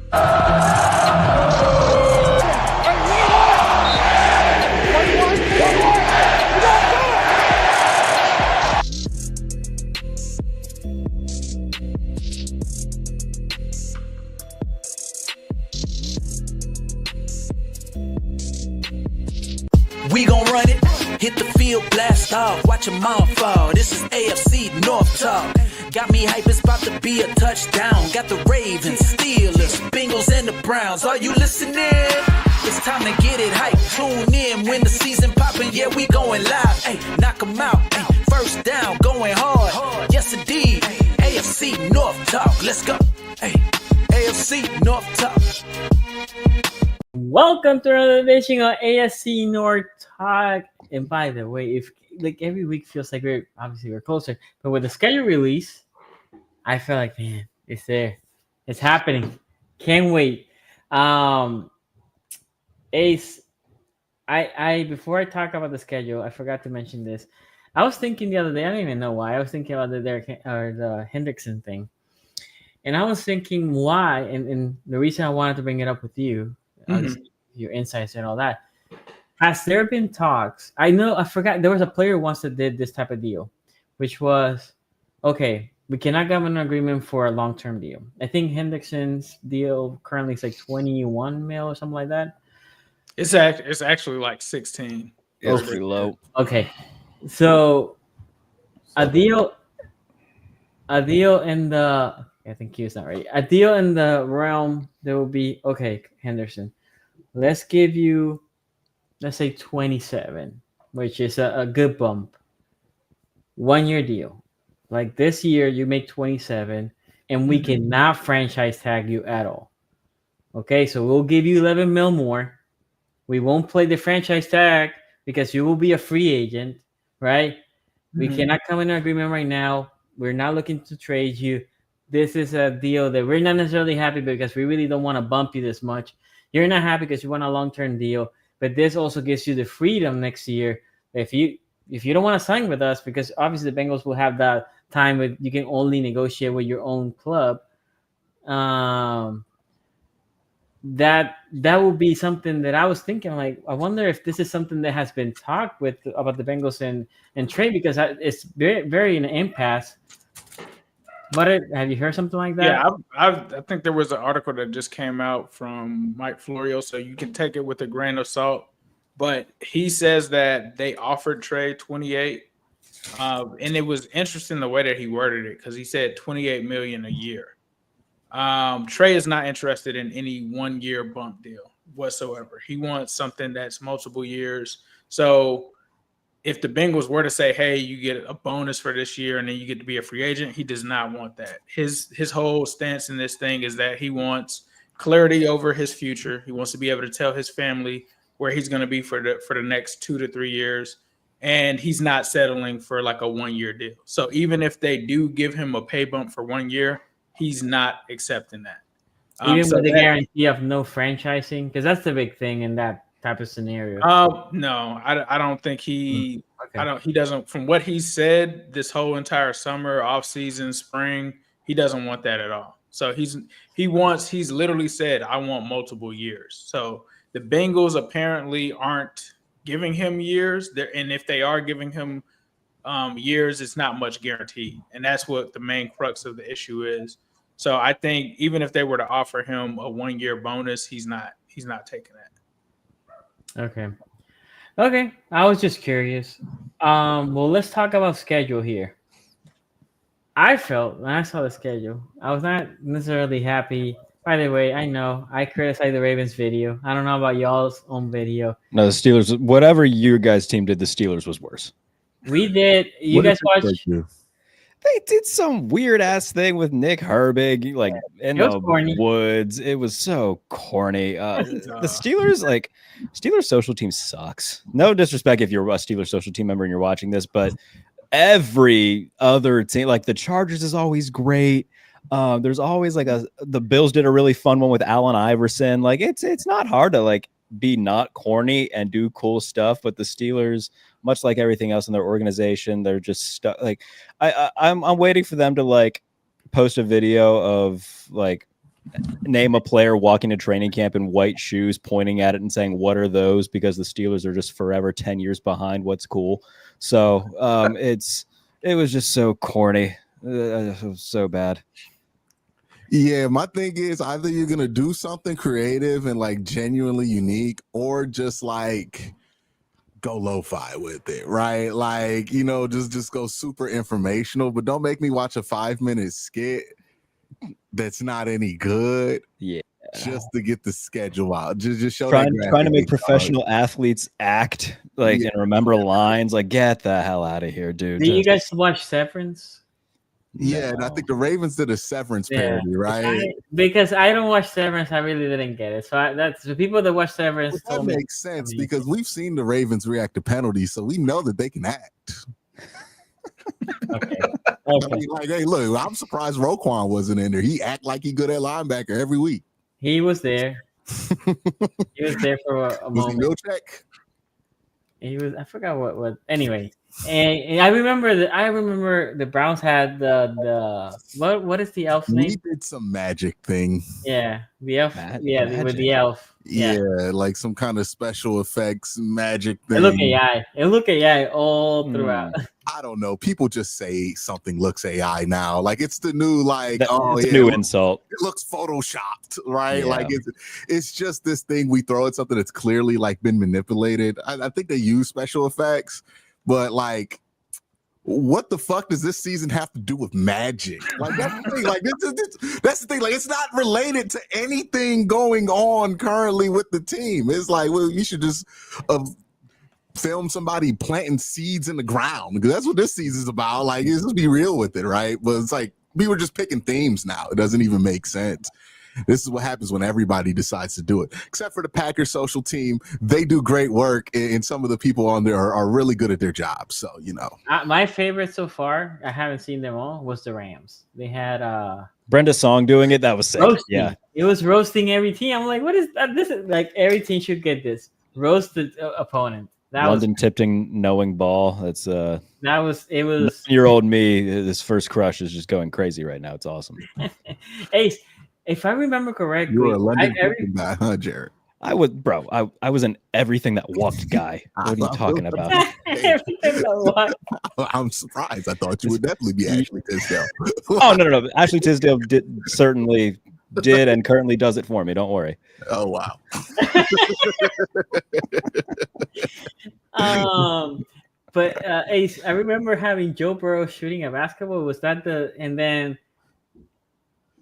We gon' run it, hit the field, blast off, watch them all fall. This is AFC North talk. Got me hype, it's about to be a touchdown. Got the Ravens, Steelers, Bengals, and the Browns. Are you listening? It's time to get it hype. Tune in when the season poppin'. Yeah, we going live. Hey, knock 'em out. Hey, first down, going hard. Yes, indeed. AFC North talk. Let's go. Hey, AFC North talk. Welcome to another edition of AFC North Talk. And by the way, if like every week feels like we're closer, but with the schedule release, I feel like, man, it's there, it's happening. Can't wait. Ace, I before I talk about the schedule, I forgot to mention this. I was thinking the other day, I don't even know why. I was thinking about the Hendrickson thing, and I was thinking why, and the reason I wanted to bring it up with you. Your insights and all that. Has there been talks? I forgot there was a player once that did this type of deal, which was, okay, we cannot come in an agreement for a long-term deal. I think Hendrickson's deal currently is like 21 mil or something like that. It's actually like 16. It's pretty low. Okay, so a deal in the, I think Q's not right. A deal in the realm, there will be, okay, Henderson, let's give you, let's say 27, which is a good bump. 1 year deal. Like this year, you make 27, and we cannot franchise tag you at all. Okay, so we'll give you 11 mil more. We won't play the franchise tag because you will be a free agent, right? We cannot come in an agreement right now. We're not looking to trade you. This is a deal that we're not necessarily happy because we really don't want to bump you this much. You're not happy because you want a long-term deal, but this also gives you the freedom next year. If you don't want to sign with us, because obviously the Bengals will have that time with you can only negotiate with your own club. That would be something that I was thinking. Like, I wonder if this is something that has been talked about the Bengals and Trey, because it's very, very in an impasse. But have you heard something like that? Yeah, I think there was an article that just came out from Mike Florio, so you can take it with a grain of salt. But he says that they offered Trey 28, and it was interesting the way that he worded it, because he said 28 million a year. Trey is not interested in any 1 year bump deal whatsoever. He wants something that's multiple years. So if the Bengals were to say, hey, you get a bonus for this year and then you get to be a free agent, he does not want that. His whole stance in this thing is that he wants clarity over his future. He wants to be able to tell his family where he's going to be for the next 2 to 3 years. And he's not settling for like a 1 year deal. So even if they do give him a pay bump for 1 year, he's not accepting that. Even with the guarantee of no franchising, because that's the big thing in that type of scenario. No, I don't think he. Okay. He doesn't. From what he said, this whole entire summer, off season, spring, he doesn't want that at all. So he's literally said, I want multiple years. So the Bengals apparently aren't giving him years there, and if they are giving him years, it's not much guaranteed, and that's what the main crux of the issue is. So I think even if they were to offer him a 1 year bonus, he's not taking that. Okay. I was just curious. Well, let's talk about schedule here. I felt when I saw the schedule, I was not necessarily happy. By the way, I know I criticized the Ravens video. I don't know about y'all's own video. No, the Steelers, whatever your guys' team did, the Steelers was worse. We did. You guys watched? They did some weird ass thing with Nick Herbig, like in the corny. woods. It was so corny. The Steelers social team sucks. No disrespect if you're a Steelers social team member and you're watching this, but every other team, like the Chargers, is always great. There's always like the Bills did a really fun one with Allen Iverson. Like it's not hard to like be not corny and do cool stuff, but the Steelers, much like everything else in their organization, they're just stuck. Like I'm waiting for them to like post a video of like name a player walking to training camp in white shoes, pointing at it and saying, "What are those?" Because the Steelers are just forever 10 years behind what's cool. So it was just so corny. It was so bad. Yeah, my thing is either you're gonna do something creative and like genuinely unique, or just like go lo-fi with it, right? Like, you know, just go super informational, but don't make me watch a 5-minute skit that's not any good. Yeah. Just to get the schedule out. Just show trying that to make professional athletes act like and remember lines. Like, get the hell out of here, dude. Do you guys watch Severance? Yeah, and I think the Ravens did a Severance parody, right? Because I don't watch Severance, I really didn't get it. So that's the people that watch Severance. That makes sense because we've seen the Ravens react to penalties, so we know that they can act. Okay. I mean, like, hey, look, I'm surprised Roquan wasn't in there. He act like he good at linebacker every week. He was there. He was there for a moment. Was he Milchek? He was. I forgot what. Anyway, and I remember the Browns had the what is the elf's name? He did some magic thing. Yeah, the elf. Magic. With the elf. Yeah, like some kind of special effects magic thing. It look AI all throughout. I don't know. People just say something looks AI now. Like it's the new it's a new insult. It looks photoshopped, right? Yeah. Like it's just this thing we throw at something that's clearly like been manipulated. I think they use special effects, but like, what the fuck does this season have to do with magic? Like that's the thing. Like that's the thing. Like it's not related to anything going on currently with the team. It's like, well, you should just film somebody planting seeds in the ground because that's what this season's about. Like, let's be real with it, right? But it's like we were just picking themes now. It doesn't even make sense. This is what happens when everybody decides to do it, except for the Packers social team. They do great work, and some of the people on there are really good at their job. So, you know, my favorite so far, I haven't seen them all, was the Rams. They had Brenda Song doing it. That was sick. roasting. Yeah, It was roasting every team. I'm like, what is that? This is like every team should get this. Roast the opponent. London Tipton knowing ball. That's it was 9-year-old me. His first crush is just going crazy right now. It's awesome. Ace. If I remember correctly, you're a London Tipton guy, huh, Jared? I was an everything that walked guy. What are you talking about? I'm surprised. I thought you would definitely be Ashley Tisdale. Oh no. Ashley Tisdale certainly did and currently does it for me. Don't worry. Oh wow. But Ace, I remember having Joe Burrow shooting a basketball. Was that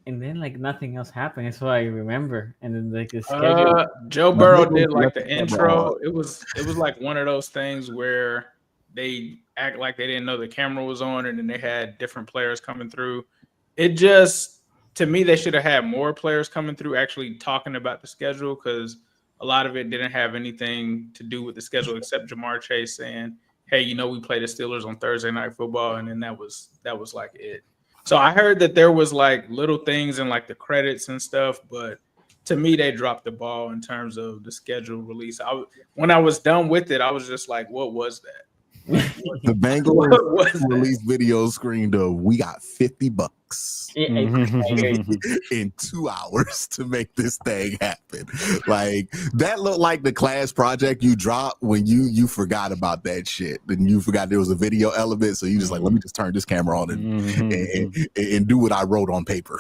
and then like nothing else happened. That's what I remember. And then like the schedule. Joe Burrow did like the intro. It was like one of those things where they act like they didn't know the camera was on, and then they had different players coming through. It just, to me, they should have had more players coming through actually talking about the schedule, because a lot of it didn't have anything to do with the schedule except Jamar Chase saying, hey, you know, we play the Steelers on Thursday Night Football, and then that was like it. So I heard that there was like little things in like the credits and stuff, but to me, they dropped the ball in terms of the schedule release. When I was done with it, I was just like, what was that? The Bengals release video screened we got $50 in 2 hours to make this thing happen. Like that looked like the class project you dropped when you forgot about that shit. And you forgot there was a video element. So you just like, let me just turn this camera on and do what I wrote on paper.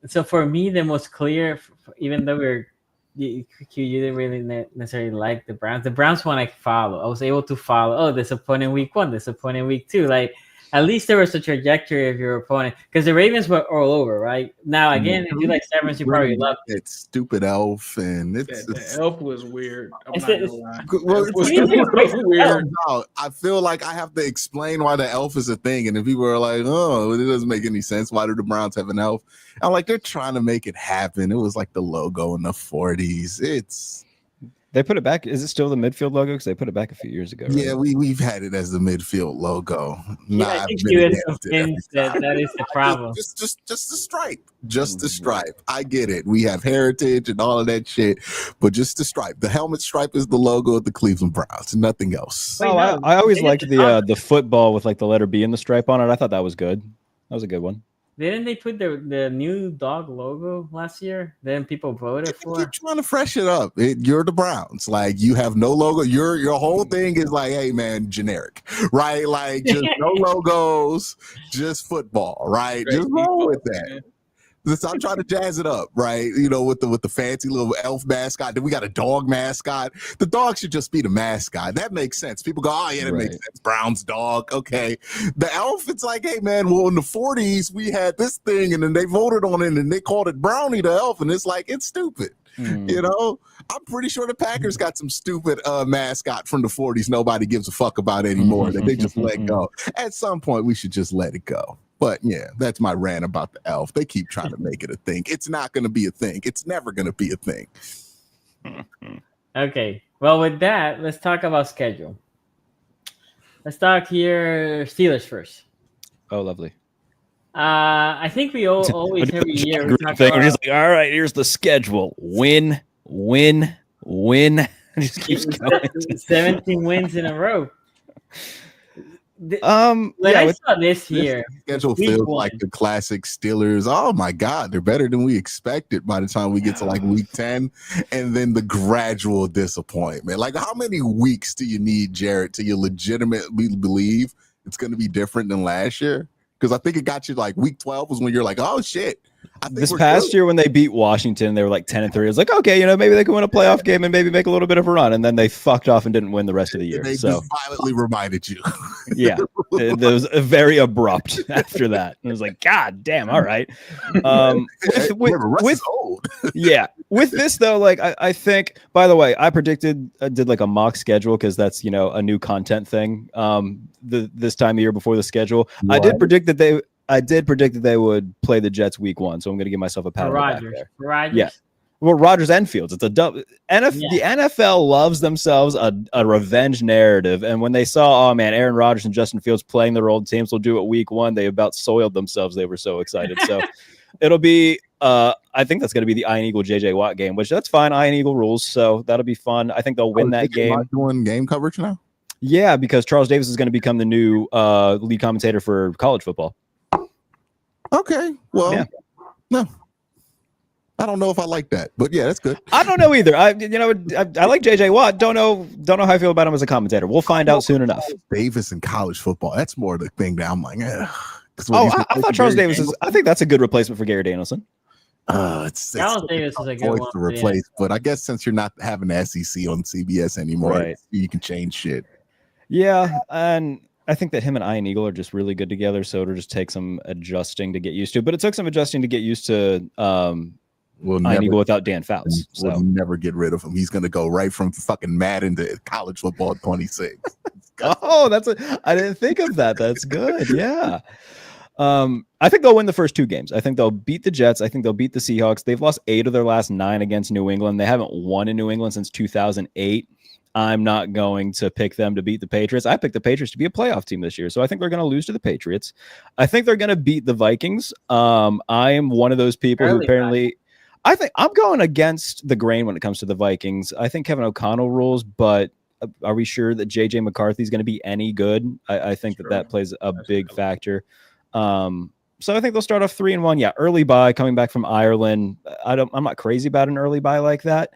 So for me, the most clear, even though you didn't really necessarily like the Browns. The Browns one I follow. I was able to follow. Oh, disappointing week 1, disappointing week 2. Like at least there was a trajectory of your opponent, because the Ravens were all over. Right now, again, if you like Severance, you probably love it. It's stupid elf, and the elf was weird. Weird. I feel like I have to explain why the elf is a thing, and if people are like, "Oh, it doesn't make any sense. Why do the Browns have an elf?" I'm like, they're trying to make it happen. It was like the logo in the 40s. They put it back. Is it still the midfield logo? Because they put it back a few years ago. Right? Yeah, we've had it as the midfield logo. I think you had convinced that is the problem. Just the stripe. Just the stripe. I get it. We have heritage and all of that shit, but just the stripe. The helmet stripe is the logo of the Cleveland Browns. Nothing else. Oh, I always liked the football with like the letter B in the stripe on it. I thought that was good. That was a good one. Didn't they put the new dog logo last year? Then people voted Keep for. trying to freshen it up. You're the Browns. Like you have no logo. Your whole thing is like, hey man, generic, right? Like just no logos, just football, right? Just roll with that. So I'm trying to jazz it up, right? You know, with the fancy little elf mascot. Then we got a dog mascot. The dog should just be the mascot. That makes sense. People go, oh yeah, that makes sense. Brown's dog. Okay. The elf, it's like, hey man, well in the 40s we had this thing, and then they voted on it, and they called it Brownie the elf, and it's like it's stupid. You know, I'm pretty sure the Packers got some stupid mascot from the 40s nobody gives a fuck about anymore that they just let go. At some point, we should just let it go. But yeah, that's my rant about the elf. They keep trying to make it a thing. It's not going to be a thing. It's never going to be a thing. Okay. Well, with that, let's talk about schedule. Let's talk here Steelers first. Oh, lovely. I think we always every year we talk We're about, just like, all right, here's the schedule. Win. Just keeps going. 17 wins in a row. When I saw this here, Schedule feels like the classic Steelers. Oh my God, they're better than we expected by the time we get to like week 10, and then the gradual disappointment. Like, how many weeks do you need, Jared, till you legitimately believe it's going to be different than last year? Because I think it got you like week 12 was when you're like, oh shit. This past year when they beat Washington, they were like 10-3. It was like, okay, you know, maybe they can win a playoff game and maybe make a little bit of a run. And then they fucked off and didn't win the rest of the year. They just violently reminded you. Yeah, it was very abrupt after that. It was like, God damn, all right. With this though, like I think, by the way, I did like a mock schedule because that's, you know, a new content thing. This time of year before the schedule, what? I did predict that they would play the Jets week 1, so I'm going to give myself a pat on the back there. Rodgers. Yeah. Well, Rodgers and Fields. It's a double. The NFL loves themselves a revenge narrative, and when they saw, oh man, Aaron Rodgers and Justin Fields playing their old teams will do it week 1, they about soiled themselves. They were so excited. So it'll be. I think that's going to be the Iron Eagle JJ Watt game, which that's fine. Iron Eagle rules, so that'll be fun. I think they'll win that game. Doing game coverage now. Yeah, because Charles Davis is going to become the new lead commentator for college football. Okay, well, no, I don't know if I like that, but yeah, that's good. I don't know either. I like JJ Watt. Don't know how I feel about him as a commentator. We'll find out soon enough. Davis in college football. That's more the thing that I'm like, I thought Charles Davis is. I think that's a good replacement for Gary Danielson. It's Charles Davis is a good one to replace, but I guess since you're not having the SEC on CBS anymore, right, you can change shit. Yeah, and I think that him and Iron Eagle are just really good together, so it'll just take some adjusting to get used to. But it took some adjusting to get used to Iron Eagle without Dan Fouts. So we'll never get rid of him. He's going to go right from fucking Madden to college football 26. Oh, I didn't think of that. That's good. Yeah. I think they'll win the first 2 games. I think they'll beat the Jets. I think they'll beat the Seahawks. They've lost 8 of their last 9 against New England. They haven't won in New England since 2008. I'm not going to pick them to beat the Patriots. I picked the Patriots to be a playoff team this year. So I think they're going to lose to the Patriots. I think they're going to beat the Vikings. I am one of those people who apparently I think I'm going against the grain when it comes to the Vikings. I think Kevin O'Connell rules, but are we sure that JJ McCarthy is going to be any good? I think that plays a big factor. So I think they'll start off 3-1. Yeah. Early bye coming back from Ireland. I'm not crazy about an early bye like that.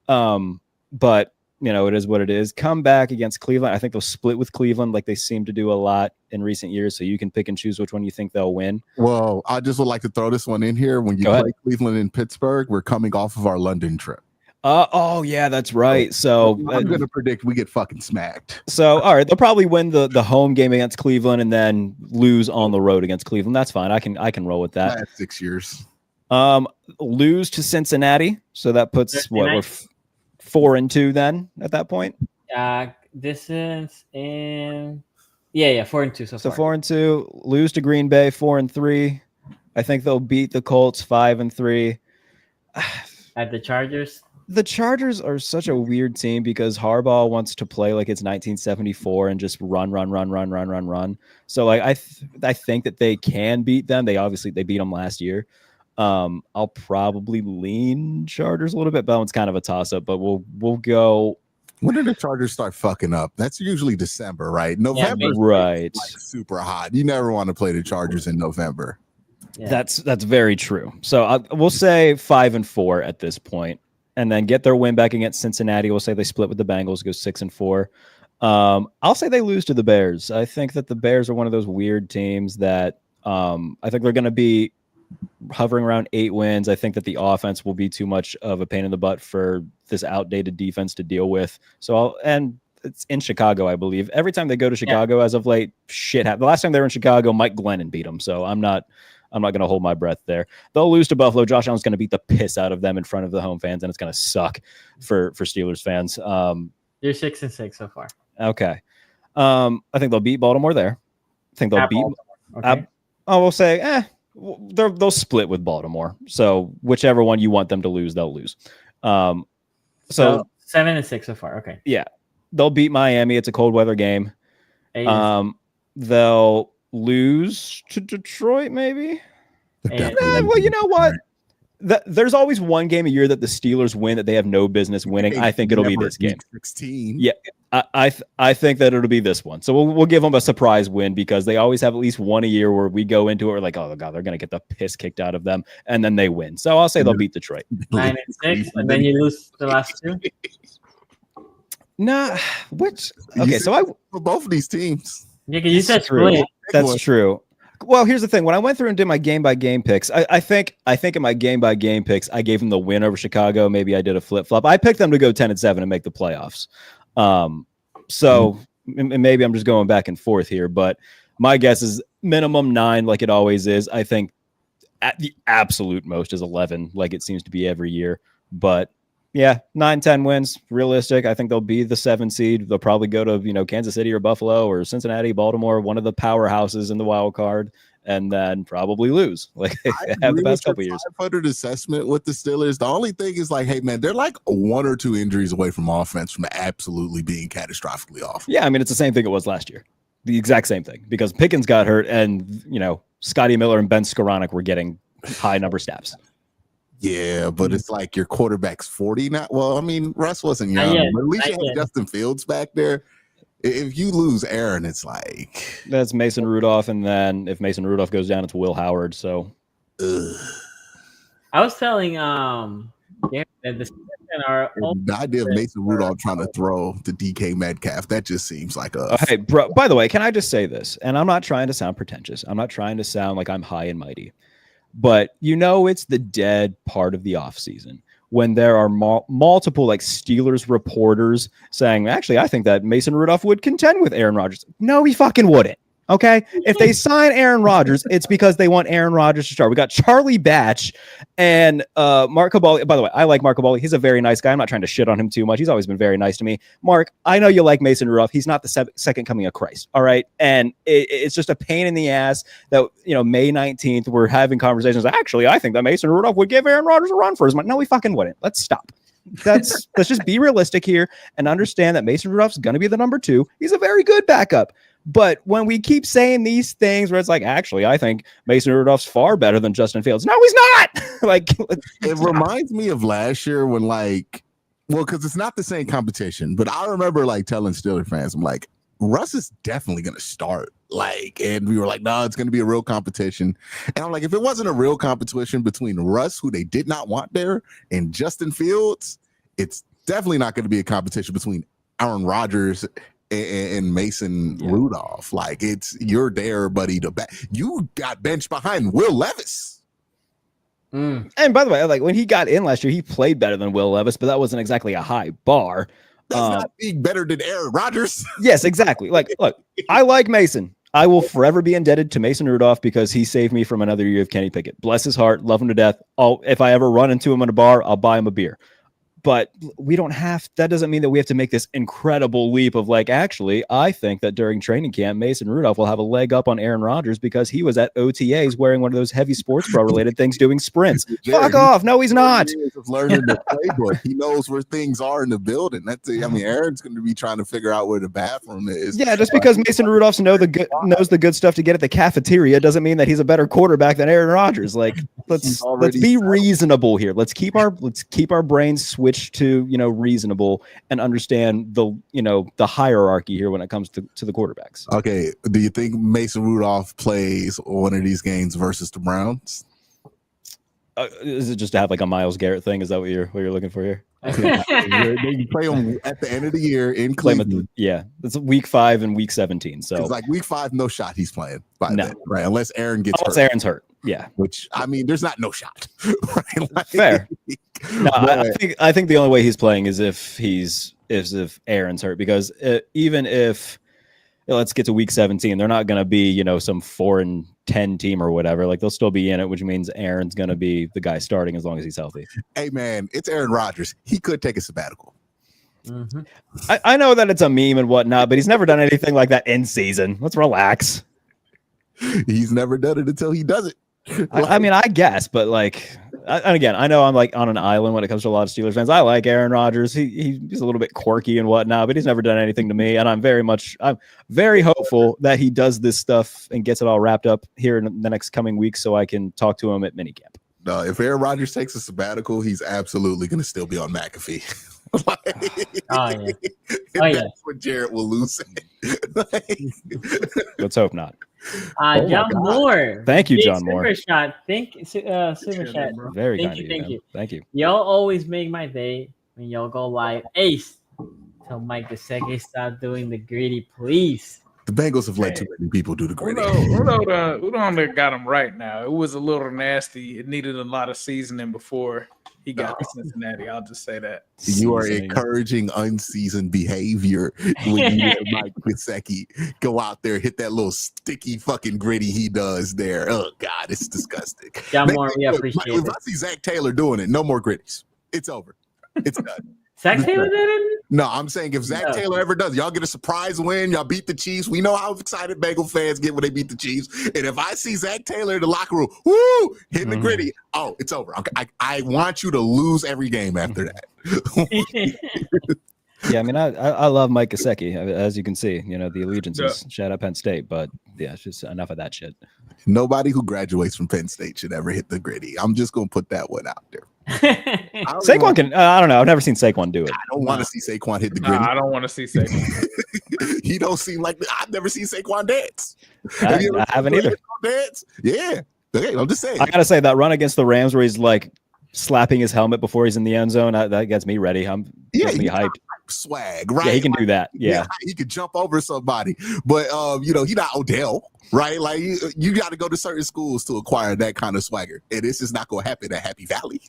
But you know, it is what it is. Come back against Cleveland. I think they'll split with Cleveland like they seem to do a lot in recent years. So you can pick and choose which one you think they'll win. Well, I just would like to throw this one in here. When you play Cleveland and Pittsburgh, we're coming off of our London trip. Oh, yeah, that's right. So I'm going to predict we get fucking smacked. So, all right, they'll probably win the home game against Cleveland and then lose on the road against Cleveland. That's fine. I can roll with that. Last 6 years. Lose to Cincinnati. So that puts we're 4-2 then at that point. This is in 4-2 so far. 4-2. Lose to Green Bay 4-3. I think they'll beat the Colts 5-3. At the Chargers. The Chargers are such a weird team because Harbaugh wants to play like it's 1974 and just run. So like I think that they can beat them. They beat them last year. I'll probably lean Chargers a little bit, but that one's kind of a toss up. But we'll go. When did the Chargers start fucking up? That's usually December, right? November, right? Like super hot. You never want to play the Chargers in November. Yeah. That's very true. So we'll say 5-4 at this point, and then get their win back against Cincinnati. We'll say they split with the Bengals, go 6-4. I'll say they lose to the Bears. I think that the Bears are one of those weird teams that I think they're going to be hovering around 8 wins. I think that the offense will be too much of a pain in the butt for this outdated defense to deal with. And it's in Chicago, I believe. Every time they go to Chicago as of late, shit happens. The last time they were in Chicago, Mike Glennon beat them. So I'm not going to hold my breath there. They'll lose to Buffalo. Josh Allen's going to beat the piss out of them in front of the home fans, and it's going to suck for Steelers fans. You're 6-6 so far. Okay. I think they'll beat Baltimore there. I think they'll beat. Okay. I will say, they'll split with Baltimore. So whichever one you want them to lose, they'll lose. So 7-6 so far. Okay. Yeah, they'll beat Miami. It's a cold weather game. They'll lose to Detroit, maybe. Well, you know what? There's always one game a year that the Steelers win that they have no business winning. I think it'll be this game. 16. Yeah, I think that it'll be this one. So we'll give them a surprise win because they always have at least one a year where we go into it, we're like, oh god, they're gonna get the piss kicked out of them, and then they win. So I'll say they'll beat Detroit. 9-6, and then you lose the last 2. Nah, which okay? So for both of these teams. Yeah, you said split. That's true. Well, here's the thing. When I went through and did my game-by-game picks, I think in my game-by-game picks, I gave them the win over Chicago. Maybe I did a flip-flop. I picked them to go 10-7 and make the playoffs. So maybe I'm just going back and forth here, but my guess is minimum 9, like it always is. I think at the absolute most is 11, like it seems to be every year. But yeah, 9-10 wins, realistic. I think they'll be the 7 seed. They'll probably go to Kansas City or Buffalo or Cincinnati, Baltimore, one of the powerhouses in the wild card, and then probably lose. Like they have the past couple years. 500 assessment with the Steelers. The only thing is like, hey man, they're like 1 or 2 injuries away from offense from absolutely being catastrophically off. Yeah, I mean it's the same thing it was last year. The exact same thing because Pickens got hurt, and Scotty Miller and Ben Skoranek were getting high number snaps. Yeah, but it's like your quarterback's 40 now. Well, I mean, Russ wasn't young, but at least you have Justin Fields back there. If you lose Aaron, it's like that's Mason Rudolph, and then if Mason Rudolph goes down, it's Will Howard. So I was telling that the idea of Mason Rudolph trying to throw to DK Metcalf, that just seems like a hey, bro. By the way, can I just say this? And I'm not trying to sound pretentious. I'm not trying to sound like I'm high and mighty. But it's the dead part of the offseason when there are multiple like Steelers reporters saying, actually, I think that Mason Rudolph would contend with Aaron Rodgers. No, he fucking wouldn't. Okay. If they sign Aaron Rodgers, it's because they want Aaron Rodgers to start. We got Charlie Batch and Mark Cabali. By the way, I like Mark Cabali. He's a very nice guy. I'm not trying to shit on him too much. He's always been very nice to me. Mark, I know you like Mason Rudolph. He's not the second coming of Christ. All right. And it's just a pain in the ass that, May 19th, we're having conversations. Actually, I think that Mason Rudolph would give Aaron Rodgers a run for his money. No, he fucking wouldn't. Let's stop. Let's just be realistic here and understand that Mason Rudolph's going to be the number 2. He's a very good backup. But when we keep saying these things where it's like, actually, I think Mason Rudolph's far better than Justin Fields. No, he's not. It reminds me of last year when because it's not the same competition, but I remember telling Steelers fans, I'm like, Russ is definitely going to start. And we were like, no, it's going to be a real competition. And I'm like, if it wasn't a real competition between Russ, who they did not want there, and Justin Fields, it's definitely not going to be a competition between Aaron Rodgers and Mason Rudolph. You're there, buddy. You got benched behind Will Levis. And by the way, when he got in last year, he played better than Will Levis, but that wasn't exactly a high bar. That's not being better than Aaron Rodgers. Yes, exactly. Look, I like Mason. I will forever be indebted to Mason Rudolph because he saved me from another year of Kenny Pickett. Bless his heart. Love him to death. If I ever run into him in a bar, I'll buy him a beer. But that doesn't mean that we have to make this incredible leap of actually, I think that during training camp, Mason Rudolph will have a leg up on Aaron Rodgers because he was at OTAs wearing one of those heavy sports bra related things doing sprints. Fuck off. No, he's not. Learning the playbook. He knows where things are in the building. Aaron's going to be trying to figure out where the bathroom is. Yeah, just because Mason Rudolph knows the good stuff to get at the cafeteria doesn't mean that he's a better quarterback than Aaron Rodgers. Let's be reasonable here. Let's keep our brains switched switch to, reasonable and understand the hierarchy here when it comes to the quarterbacks. Okay, do you think Mason Rudolph plays one of these games versus the Browns? Is it just to have like a Myles Garrett thing? Is that what you're looking for here? You play them at the end of the year in Cleveland. It's week 5 and week 17. So it's like week 5, no shot he's playing by no. then, right? Unless Aaron gets hurt. Aaron's hurt. Yeah. Which, I mean, there's not no shot. Right? Like, fair. No, I think the only way he's playing is if Aaron's hurt, because even if let's get to week 17, they're not going to be, some 4-10 team or whatever. Like, they'll still be in it, which means Aaron's going to be the guy starting as long as he's healthy. Hey, man, it's Aaron Rodgers. He could take a sabbatical. Mm-hmm. I know that it's a meme and whatnot, but he's never done anything like that in season. Let's relax. He's never done it until he does it. I mean, I guess, but like, and again, I know I'm like on an island when it comes to a lot of Steelers fans. I like Aaron Rodgers. He's a little bit quirky and whatnot, but he's never done anything to me. And I'm very hopeful that he does this stuff and gets it all wrapped up here in the next coming weeks, so I can talk to him at minicamp. No, if Aaron Rodgers takes a sabbatical, he's absolutely going to still be on McAfee. That's when Jarrett will lose it. Let's hope not. John Moore. Thank you, John Moore. Super shot. Super chat. Very thank kind you. Thank you. Y'all always make my day when y'all go live. Ace, tell Mike Gesicki stop doing the gritty, please. The Bengals have let too many people do the gritty. Udo got him right now. It was a little nasty. It needed a lot of seasoning before he got to Cincinnati. I'll just say that. You are encouraging unseasoned behavior when you let Mike Gesicki go out there, hit that little sticky fucking gritty he does there. Oh, God, it's disgusting. John Moore, we appreciate it. If I see Zach Taylor doing it, no more gritties. It's over. It's done. Zach Taylor did it? No, I'm saying if Zach Taylor ever does, y'all get a surprise win. Y'all beat the Chiefs. We know how excited Bengal fans get when they beat the Chiefs. And if I see Zach Taylor in the locker room, hitting the gritty, it's over. I want you to lose every game after that. Yeah, I mean, I love Mike Gesicki, as you can see. The allegiances. Shout out Penn State, but yeah, it's just enough of that shit. Nobody who graduates from Penn State should ever hit the gritty. I'm just gonna put that one out there. Saquon can. I don't know. I've never seen Saquon do it. I don't want to see Saquon hit the gritty. I don't want to see Saquon. He don't seem like. I've never seen Saquon dance. I haven't either. Dance? Yeah. Okay, I'm just saying. I gotta say that run against the Rams where he's like slapping his helmet before he's in the end zone. That gets me ready. Gets me hyped. Swag, right? Yeah, he can do that. Yeah, he could jump over somebody, but he not Odell, right? Like you got to go to certain schools to acquire that kind of swagger, and this is not going to happen at Happy Valley.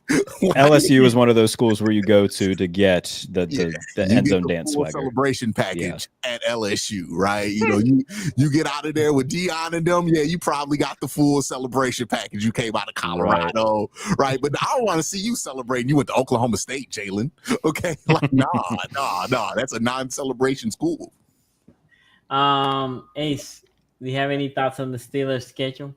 LSU is one of those schools where you go to get the end zone dance swagger celebration package at LSU, right? You get out of there with Dion and them. Yeah, you probably got the full celebration package. You came out of Colorado, right? But I don't want to see you celebrating. You went to Oklahoma State, Jalen. Okay, like nah. That's a non-celebration school. Ace, do you have any thoughts on the Steelers' schedule?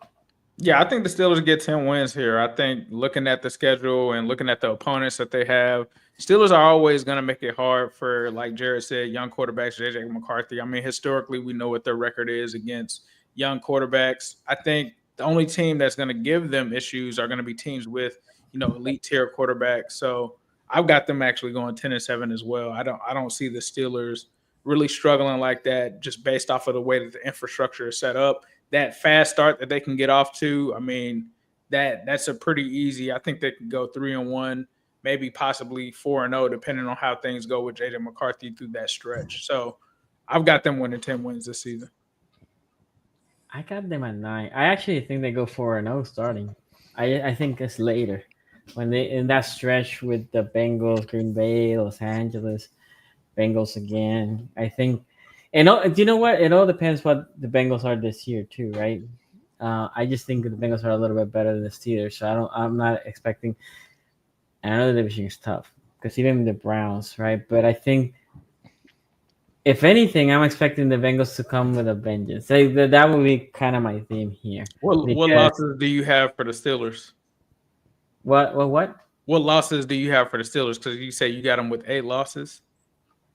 Yeah, I think the Steelers get 10 wins here. I think looking at the schedule and looking at the opponents that they have, Steelers are always going to make it hard for, like Jared said, young quarterbacks, J.J. McCarthy. I mean, historically, we know what their record is against young quarterbacks. I think the only team that's going to give them issues are going to be teams with, elite tier quarterbacks. So I've got them actually going 10-7 as well. I don't see the Steelers really struggling like that just based off of the way that the infrastructure is set up. That fast start that they can get off to, I mean, that's a pretty easy. I think they can go 3-1, maybe possibly 4-0, depending on how things go with J.J. McCarthy through that stretch. So I've got them winning 10 wins this season. I got them at 9. I actually think they go 4-0 starting. I think it's later. When they in that stretch with the Bengals, Green Bay, Los Angeles, Bengals again, I think, and do you know what? It all depends what the Bengals are this year too, right? I just think the Bengals are a little bit better than the Steelers, so I'm not expecting. I know the division is tough because even the Browns, right? But I think, if anything, I'm expecting the Bengals to come with a vengeance. That would be kind of my theme here. What losses do you have for the Steelers? What losses do you have for the Steelers? Because you say you got them with 8 losses.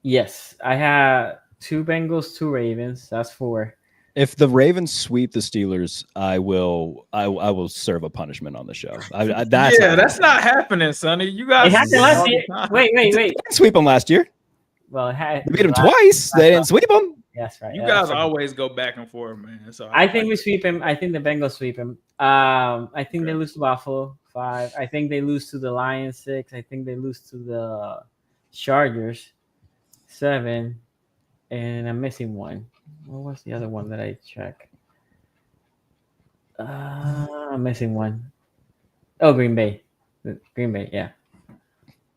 Yes, I have 2 Bengals, 2 Ravens. That's 4. If the Ravens sweep the Steelers, I will serve a punishment on the show. That's not happening, Sonny. You guys It happened last year. Wait. They didn't sweep them last year. Well, They beat them twice. They didn't sweep them. That's right. You guys always go back and forth, man. So I think we sweep him. I think the Bengals sweep him. I think they lose to Buffalo 5. I think they lose to the Lions 6. I think they lose to the Chargers 7. And I'm missing one. What was the other one that I checked? I'm missing one. Oh, Green Bay. Green Bay, yeah.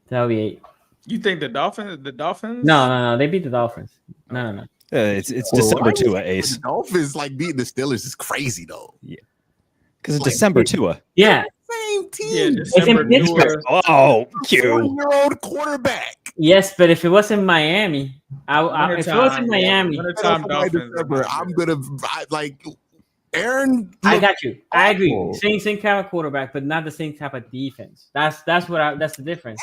That'll be 8. You think the Dolphins? No. They beat the Dolphins. No. It's December 2, Ace. The Dolphins like beating the Steelers is crazy though. Yeah, because it's December 2. Yeah. Same team. Yeah, It's in December Pittsburgh. Oh, Q. 4-year-old quarterback. Yes, but if it was in Miami, if it was in Miami, Wintertime Dolphins. I'm gonna like Aaron. I got you. I agree. awful. Same type of quarterback, but not the same type of defense. That's the difference.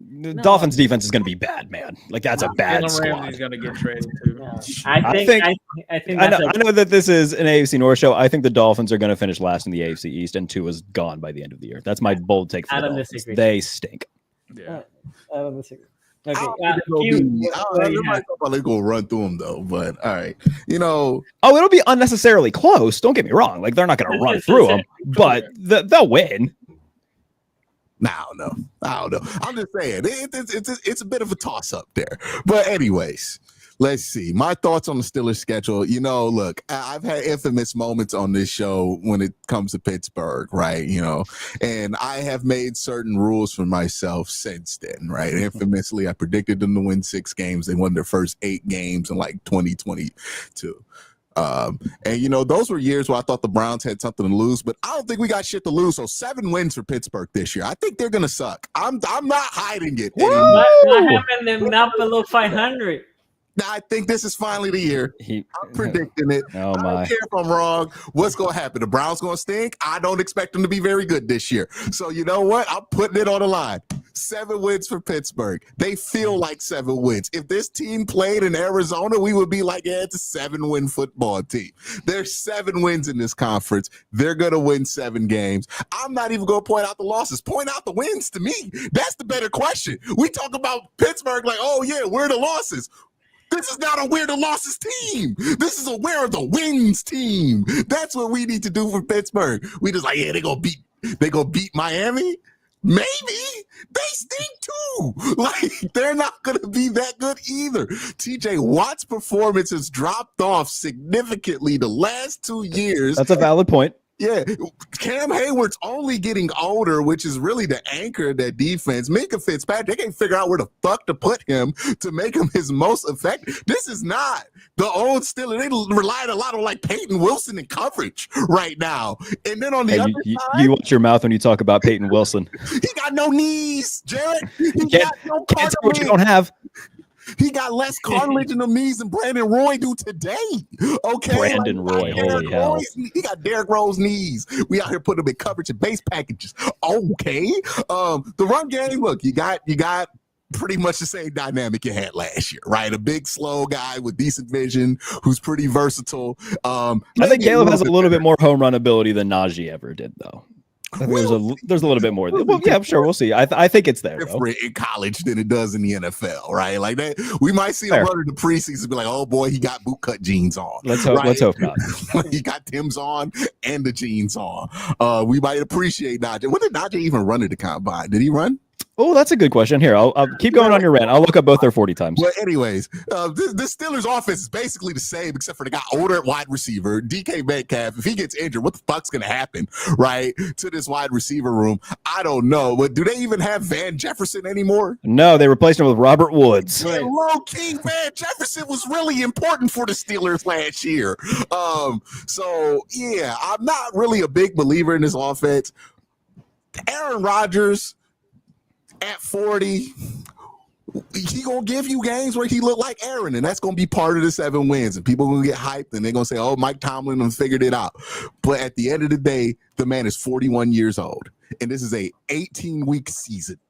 The Dolphins defense is going to be bad, man. Like that's a bad Jalen squad. Ramsey's gonna get traded too. No. I think I know that this is an AFC North show. I think the Dolphins are going to finish last in the AFC East, and Tua's gone by the end of the year. That's my bold take for I the don't Dolphins. disagree. They stink. Yeah. I don't disagree. Okay. I don't think they're gonna run through them though, but all right. Oh, it'll be unnecessarily close. Don't get me wrong. Like they're not going to run through them, but they'll win. I don't know. I'm just saying it's a bit of a toss up there. But anyways, let's see. My thoughts on the Steelers schedule. Look, I've had infamous moments on this show when it comes to Pittsburgh, right? And I have made certain rules for myself since then, right? Infamously, I predicted them to win 6 games. They won their first 8 games in like 2022. And those were years where I thought the Browns had something to lose, but I don't think we got shit to lose. So 7 wins for Pittsburgh this year. I think they're gonna suck. I'm not hiding it anymore. Not having them not below 500. I think this is finally the year. I'm predicting it. Oh I my! don't care if I'm wrong. What's going to happen? The Browns going to stink? I don't expect them to be very good this year. So you know what? I'm putting it on the line. 7 wins for Pittsburgh. They feel like 7 wins. If this team played in Arizona, we would be like, yeah, it's a 7-win football team. There's 7 wins in this conference. They're going to win 7 games. I'm not even going to point out the losses. Point out the wins to me. That's the better question. We talk about Pittsburgh like, oh, yeah, where are the losses? This is not a where the losses team. This is a where are the wins team. That's what we need to do for Pittsburgh. We just like, yeah, they gonna beat Miami. Maybe they stink too. Like they're not gonna be that good either. TJ Watt's performance has dropped off significantly the last 2 years. That's a valid point. Yeah, Cam Hayward's only getting older, which is really the anchor of that defense. Minka Fitzpatrick, they can't figure out where the fuck to put him to make him his most effective. This is not the old Steelers. They relied a lot on like Peyton Wilson in coverage right now. And then on the other side, you watch your mouth when you talk about Peyton Wilson. He got no knees, Jared. He Can't tell what you don't have. He got less cartilage in the knees than Brandon Roy do today. Okay, Brandon Roy, holy hell. He got Derrick Rose knees. We out here putting him in coverage and base packages. Okay. The run game, look, you got pretty much the same dynamic you had last year, right? A big, slow guy with decent vision who's pretty versatile. I think Caleb has a little bit more home run ability than Najee ever did, though. I think there's a little bit more. Well, yeah, sure, we'll see. I think it's there different in college than it does in the NFL, right? Like that, we might see him run in the preseason and be like, "Oh boy, he got bootcut jeans on." Let's hope. Right? Let's hope not. He got Tim's on and the jeans on. We might appreciate Najee. When did Najee even run at the combine? Did he run? Oh, that's a good question. Here, I'll keep going on your rant. I'll look up both their 40 times. Well, anyways, this Steelers offense is basically the same, except for they got older at wide receiver. DK Metcalf, if he gets injured, what the fuck's going to happen, right, to this wide receiver room? I don't know. But do they even have Van Jefferson anymore? No, they replaced him with Robert Woods. Yeah, low-key, Van Jefferson was really important for the Steelers last year. So, yeah, I'm not really a big believer in this offense. Aaron Rodgers at 40, he gonna give you games where he look like Aaron, and that's gonna be part of the 7 wins. And people are gonna get hyped, and they're gonna say, "Oh, Mike Tomlin has figured it out." But at the end of the day, the man is 41 years old, and this is a 18-week season.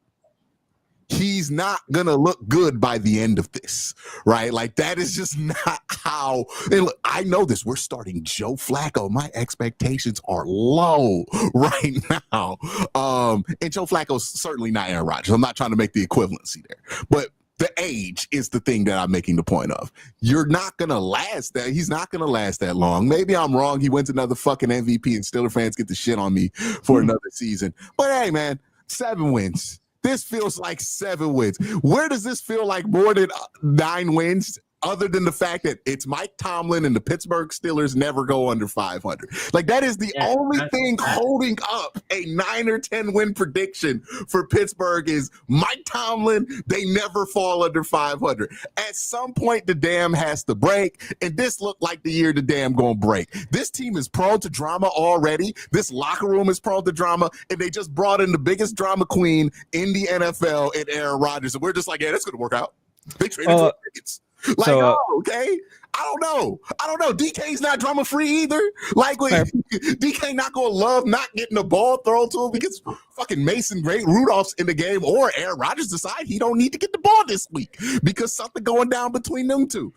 he's not gonna look good by the end of this, right? Like that is just not how. And look, I know this. We're starting Joe Flacco. My expectations are low right now. And Joe Flacco's certainly not Aaron Rodgers. I'm not trying to make the equivalency there, but the age is the thing that I'm making the point of. You're not gonna last that. He's not gonna last that long. Maybe I'm wrong. He wins another fucking MVP, and Steelers fans get the shit on me for another season. But hey, man, 7 wins. This feels like 7 wins. Where does this feel like more than 9 wins? Other than the fact that it's Mike Tomlin and the Pittsburgh Steelers never go under 500. Like that is the only thing holding up a 9 or 10 win prediction for Pittsburgh is Mike Tomlin. They never fall under 500. At some point, the dam has to break, and this looked like the year the dam gonna break. This team is prone to drama already. This locker room is prone to drama, and they just brought in the biggest drama queen in the NFL in Aaron Rodgers, and we're just like, yeah, that's gonna work out. They traded for tickets. Like, so, okay, I don't know. DK's not drama free either. Like, DK not gonna love not getting the ball thrown to him because fucking Mason Rudolph's in the game, or Aaron Rodgers decide he don't need to get the ball this week because something going down between them two.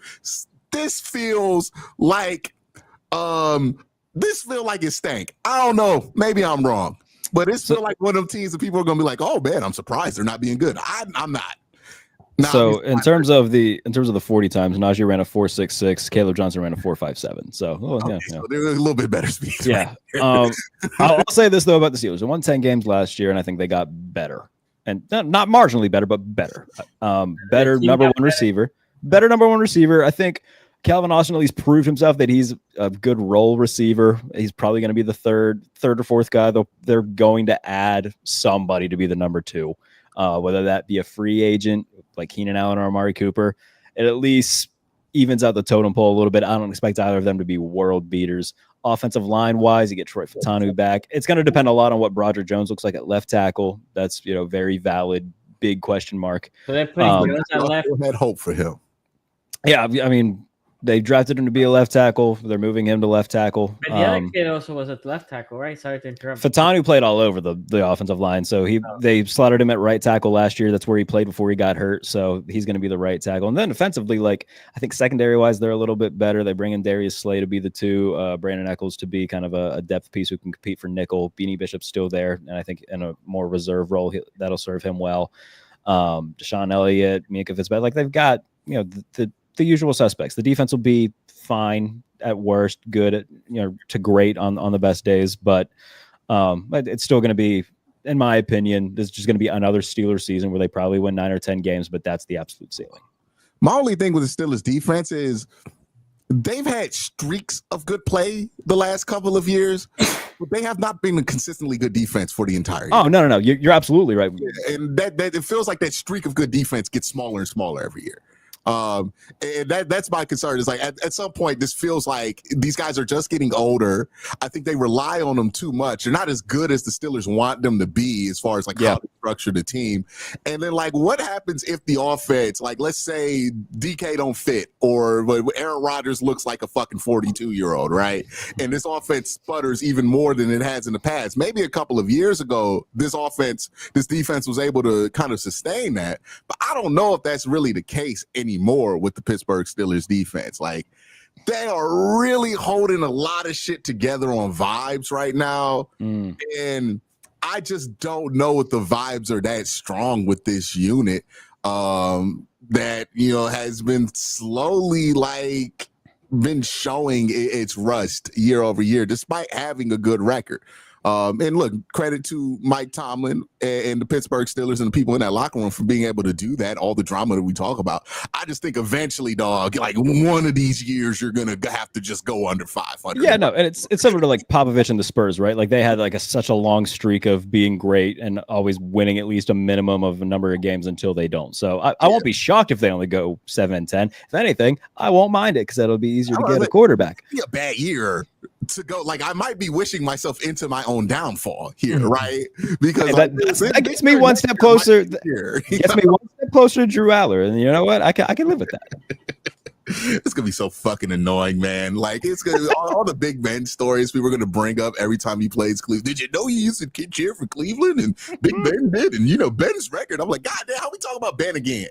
This feels like it stank. I don't know. Maybe I'm wrong, but it feels like one of them teams that people are gonna be like, oh man, I'm surprised they're not being good. I'm not. So in terms of the 40 times, Najee ran a 4.66, Caleb Johnson ran a 4.57. So, so they're a little bit better speed. Yeah. I'll say this though about the Steelers. They won 10 games last year, and I think they got better, and not marginally better, but better. Better number one receiver. I think Calvin Austin at least proved himself that he's a good role receiver. He's probably going to be the third or fourth guy. They're going to add somebody to be the number 2. Whether that be a free agent like Keenan Allen or Amari Cooper, it at least evens out the totem pole a little bit. I don't expect either of them to be world beaters. Offensive line wise, you get Troy Fautanu back. It's going to depend a lot on what Broderick Jones looks like at left tackle. That's very valid, big question mark. So they're putting Jones at left. I had hope for him. Yeah, I mean, they drafted him to be a left tackle. They're moving him to left tackle. But the other kid also was at left tackle, right? Sorry to interrupt. Fautanu played all over the offensive line. So they slotted him at right tackle last year. That's where he played before he got hurt. So he's going to be the right tackle. And then offensively, I think secondary-wise, they're a little bit better. They bring in Darius Slay to be the 2, Brandon Echols to be kind of a depth piece who can compete for nickel. Beanie Bishop's still there, and I think in a more reserve role, that'll serve him well. Deshaun Elliott, Minkah Fitzpatrick, they've got the usual suspects. The defense will be fine at worst, good at to great on the best days, but it's still going to be, in my opinion, this is just going to be another Steelers season where they probably win 9 or 10 games, but that's the absolute ceiling. My only thing with the Steelers defense is they've had streaks of good play the last couple of years, but they have not been a consistently good defense for the entire year. Oh, no. You're absolutely right. Yeah, and that it feels like that streak of good defense gets smaller and smaller every year. And that's my concern is like at some point this feels like these guys are just getting older. I think they rely on them too much. They're not as good as the Steelers want them to be as far as how to structure the team. And then like what happens if the offense, like let's say DK don't fit or Aaron Rodgers looks like a fucking 42-year-old, right? And this offense sputters even more than it has in the past. Maybe a couple of years ago this defense was able to kind of sustain that, but I don't know if that's really the case anymore with the Pittsburgh Steelers defense. Like they are really holding a lot of shit together on vibes right now. And I just don't know if the vibes are that strong with this unit that, has been slowly been showing its rust year over year, despite having a good record. And look, credit to Mike Tomlin and the Pittsburgh Steelers and the people in that locker room for being able to do that, all the drama that we talk about. I just think eventually, dog, like one of these years, you're going to have to just go under 500. Yeah, no, and it's similar to like Popovich and the Spurs, right? Like they had such a long streak of being great and always winning at least a minimum of a number of games until they don't. So I won't be shocked if they only go 7-10. If anything, I won't mind it because that'll be easier to get a quarterback. Be a bad year to go. Like I might be wishing myself into my own downfall here, right? Because that gets me one step closer. Gets me one step closer to Drew Aller, and you know what? I can live with that. It's gonna be so fucking annoying, man. Like it's gonna all the Big Ben stories we were gonna bring up every time he plays Cleveland. Did you know he used to cheer for Cleveland and Big Ben did? And Ben's record. I'm like, God damn, how we talking about Ben again?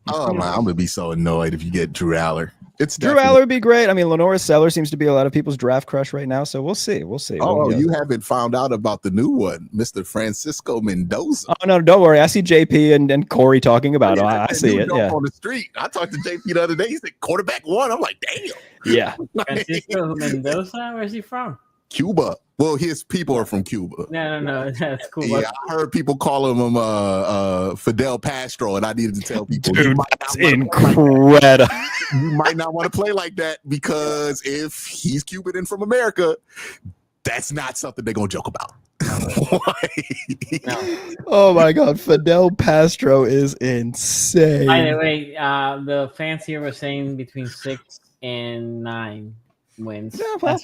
Oh man, I'm gonna be so annoyed if you get Drew Aller. Drew Aller would be great. I mean, Lenora Seller seems to be a lot of people's draft crush right now, so we'll see. Oh, you haven't found out about the new one, Mr. Francisco Mendoza. Oh no, don't worry. I see JP and Corey talking about it. I see it. Yeah, on the street. I talked to JP the other day. He said quarterback 1. I'm like, damn. Yeah. Francisco Mendoza, where's he from? Cuba. Well, his people are from Cuba. No, that's cool. Yeah, I heard people calling him Fidel Castro, and I needed to tell people, dude, that's incredible. You might not want to play like that because if he's Cuban and from America, that's not something they're gonna joke about. No. Oh my God, Fidel Castro is insane. By the way, the fans here were saying between 6 and 9 wins. Yeah, well,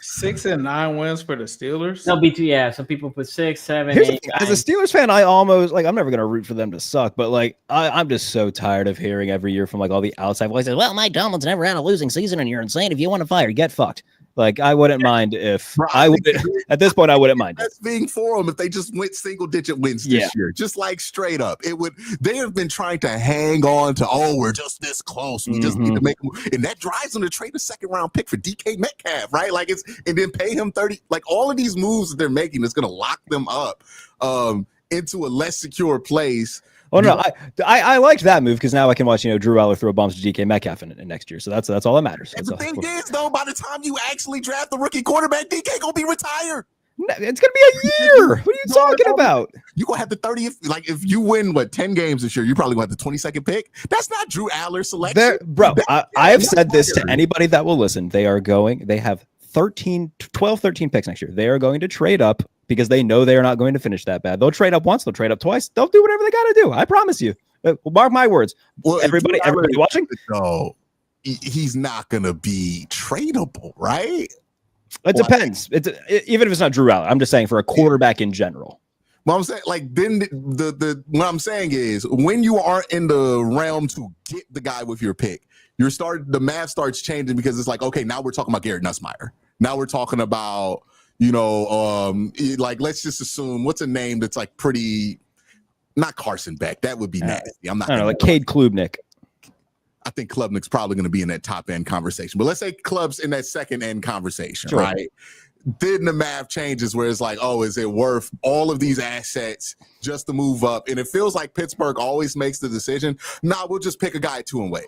6 and 9 wins for the Steelers. No, between some people put 6, 7, Here's 8. As a Steelers fan, I almost I'm never gonna root for them to suck, but I'm just so tired of hearing every year from all the outside voices. Well, Mike Tomlin's never had a losing season, and you're insane. If you want to fire, get fucked. I wouldn't mind if I would. At this point, I wouldn't mind. That's being for them if they just went single-digit wins this year, just straight up. It would. They have been trying to hang on to. Oh, we're just this close. We just need to make, and that drives them to trade a second-round pick for DK Metcalf, right? And then pay him 30. All of these moves that they're making is going to lock them up into a less secure place. Oh no, I liked that move because now I can watch Drew Aller throw bombs to DK Metcalf in next year. So that's all that matters. And the thing is, though, by the time you actually draft the rookie quarterback, DK gonna be retired. It's gonna be a year. What are you talking about? You gonna have the 30th. If you win 10 games this year, you probably gonna have the 22nd pick. That's not Drew Aller's selection, bro. I have said this to anybody that will listen. They have 13 picks next year. They are going to trade up because they know they are not going to finish that bad. They'll trade up once, they'll trade up twice, they'll do whatever they got to do. I promise you. Mark my words. Well, everybody watching? No, he's not going to be tradable, right? It depends. Even if it's not Drew Aller, I'm just saying for a quarterback in general. Well, I'm saying then what I'm saying is when you are in the realm to get the guy with your pick, the math starts changing because it's okay, now we're talking about Garrett Nussmeier. Now we're talking about let's just assume what's a name that's pretty, not Carson Beck. That would be nasty. I'm not. I don't know, Cade Klubnik. I think Klubnik's probably going to be in that top end conversation, but let's say Klub's in that second end conversation, sure. Right? Then the math changes where it's is it worth all of these assets just to move up? And it feels like Pittsburgh always makes the decision. We'll just pick a guy at 2 and wait.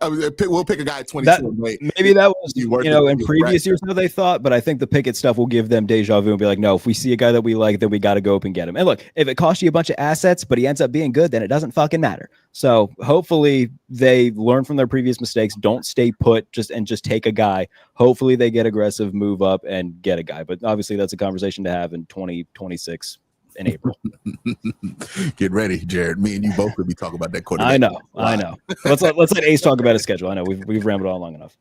We'll pick a guy at 22 and wait. Maybe that was, in previous years how they thought, but I think the Pickett stuff will give them deja vu and be like, no, if we see a guy that we like, then we got to go up and get him. And look, if it costs you a bunch of assets, but he ends up being good, then it doesn't fucking matter. So hopefully they learn from their previous mistakes. Don't stay put just take a guy. Hopefully they get aggressive, move up and get a guy. But obviously that's a conversation to have in 2026. In April. Get ready, Jared. Me and you both could be talking about that quarterback. I know. Let's let Ace talk about his schedule. I know we've rambled on long enough.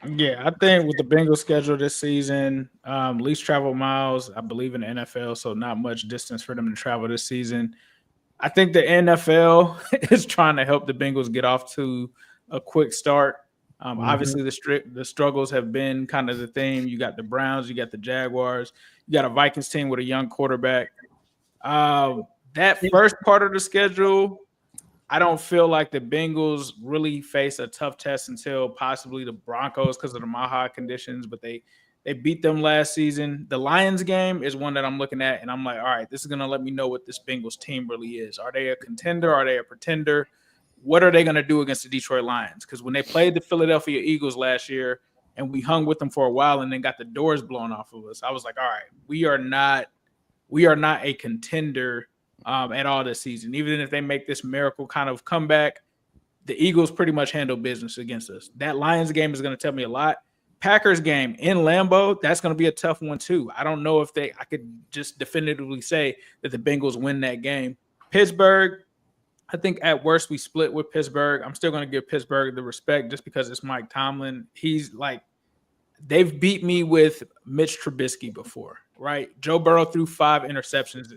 Yeah, I think with the Bengals schedule this season, least travel miles, I believe in the NFL, so not much distance for them to travel this season. I think the NFL is trying to help the Bengals get off to a quick start. Obviously, the struggles have been kind of the theme. You got the Browns, you got the Jaguars, you got a Vikings team with a young quarterback. That first part of the schedule, I don't feel like the Bengals really face a tough test until possibly the Broncos because of the Maha conditions, but they beat them last season. The Lions game is one that I'm looking at, and I'm like, all right, this is going to let me know what this Bengals team really is. Are they a contender? Are they a pretender? What are they going to do against the Detroit Lions? Because when they played the Philadelphia Eagles last year and we hung with them for a while and then got the doors blown off of us, I was like, all right, we are not a contender at all this season. Even if they make this miracle kind of comeback, the Eagles pretty much handle business against us. That Lions game is going to tell me a lot. Packers game in Lambeau, that's going to be a tough one too. I don't know if I could just definitively say that the Bengals win that game. Pittsburgh, I think at worst we split with Pittsburgh. I'm still going to give Pittsburgh the respect just because it's Mike Tomlin. They've beat me with Mitch Trubisky before. Right, Joe Burrow threw 5 interceptions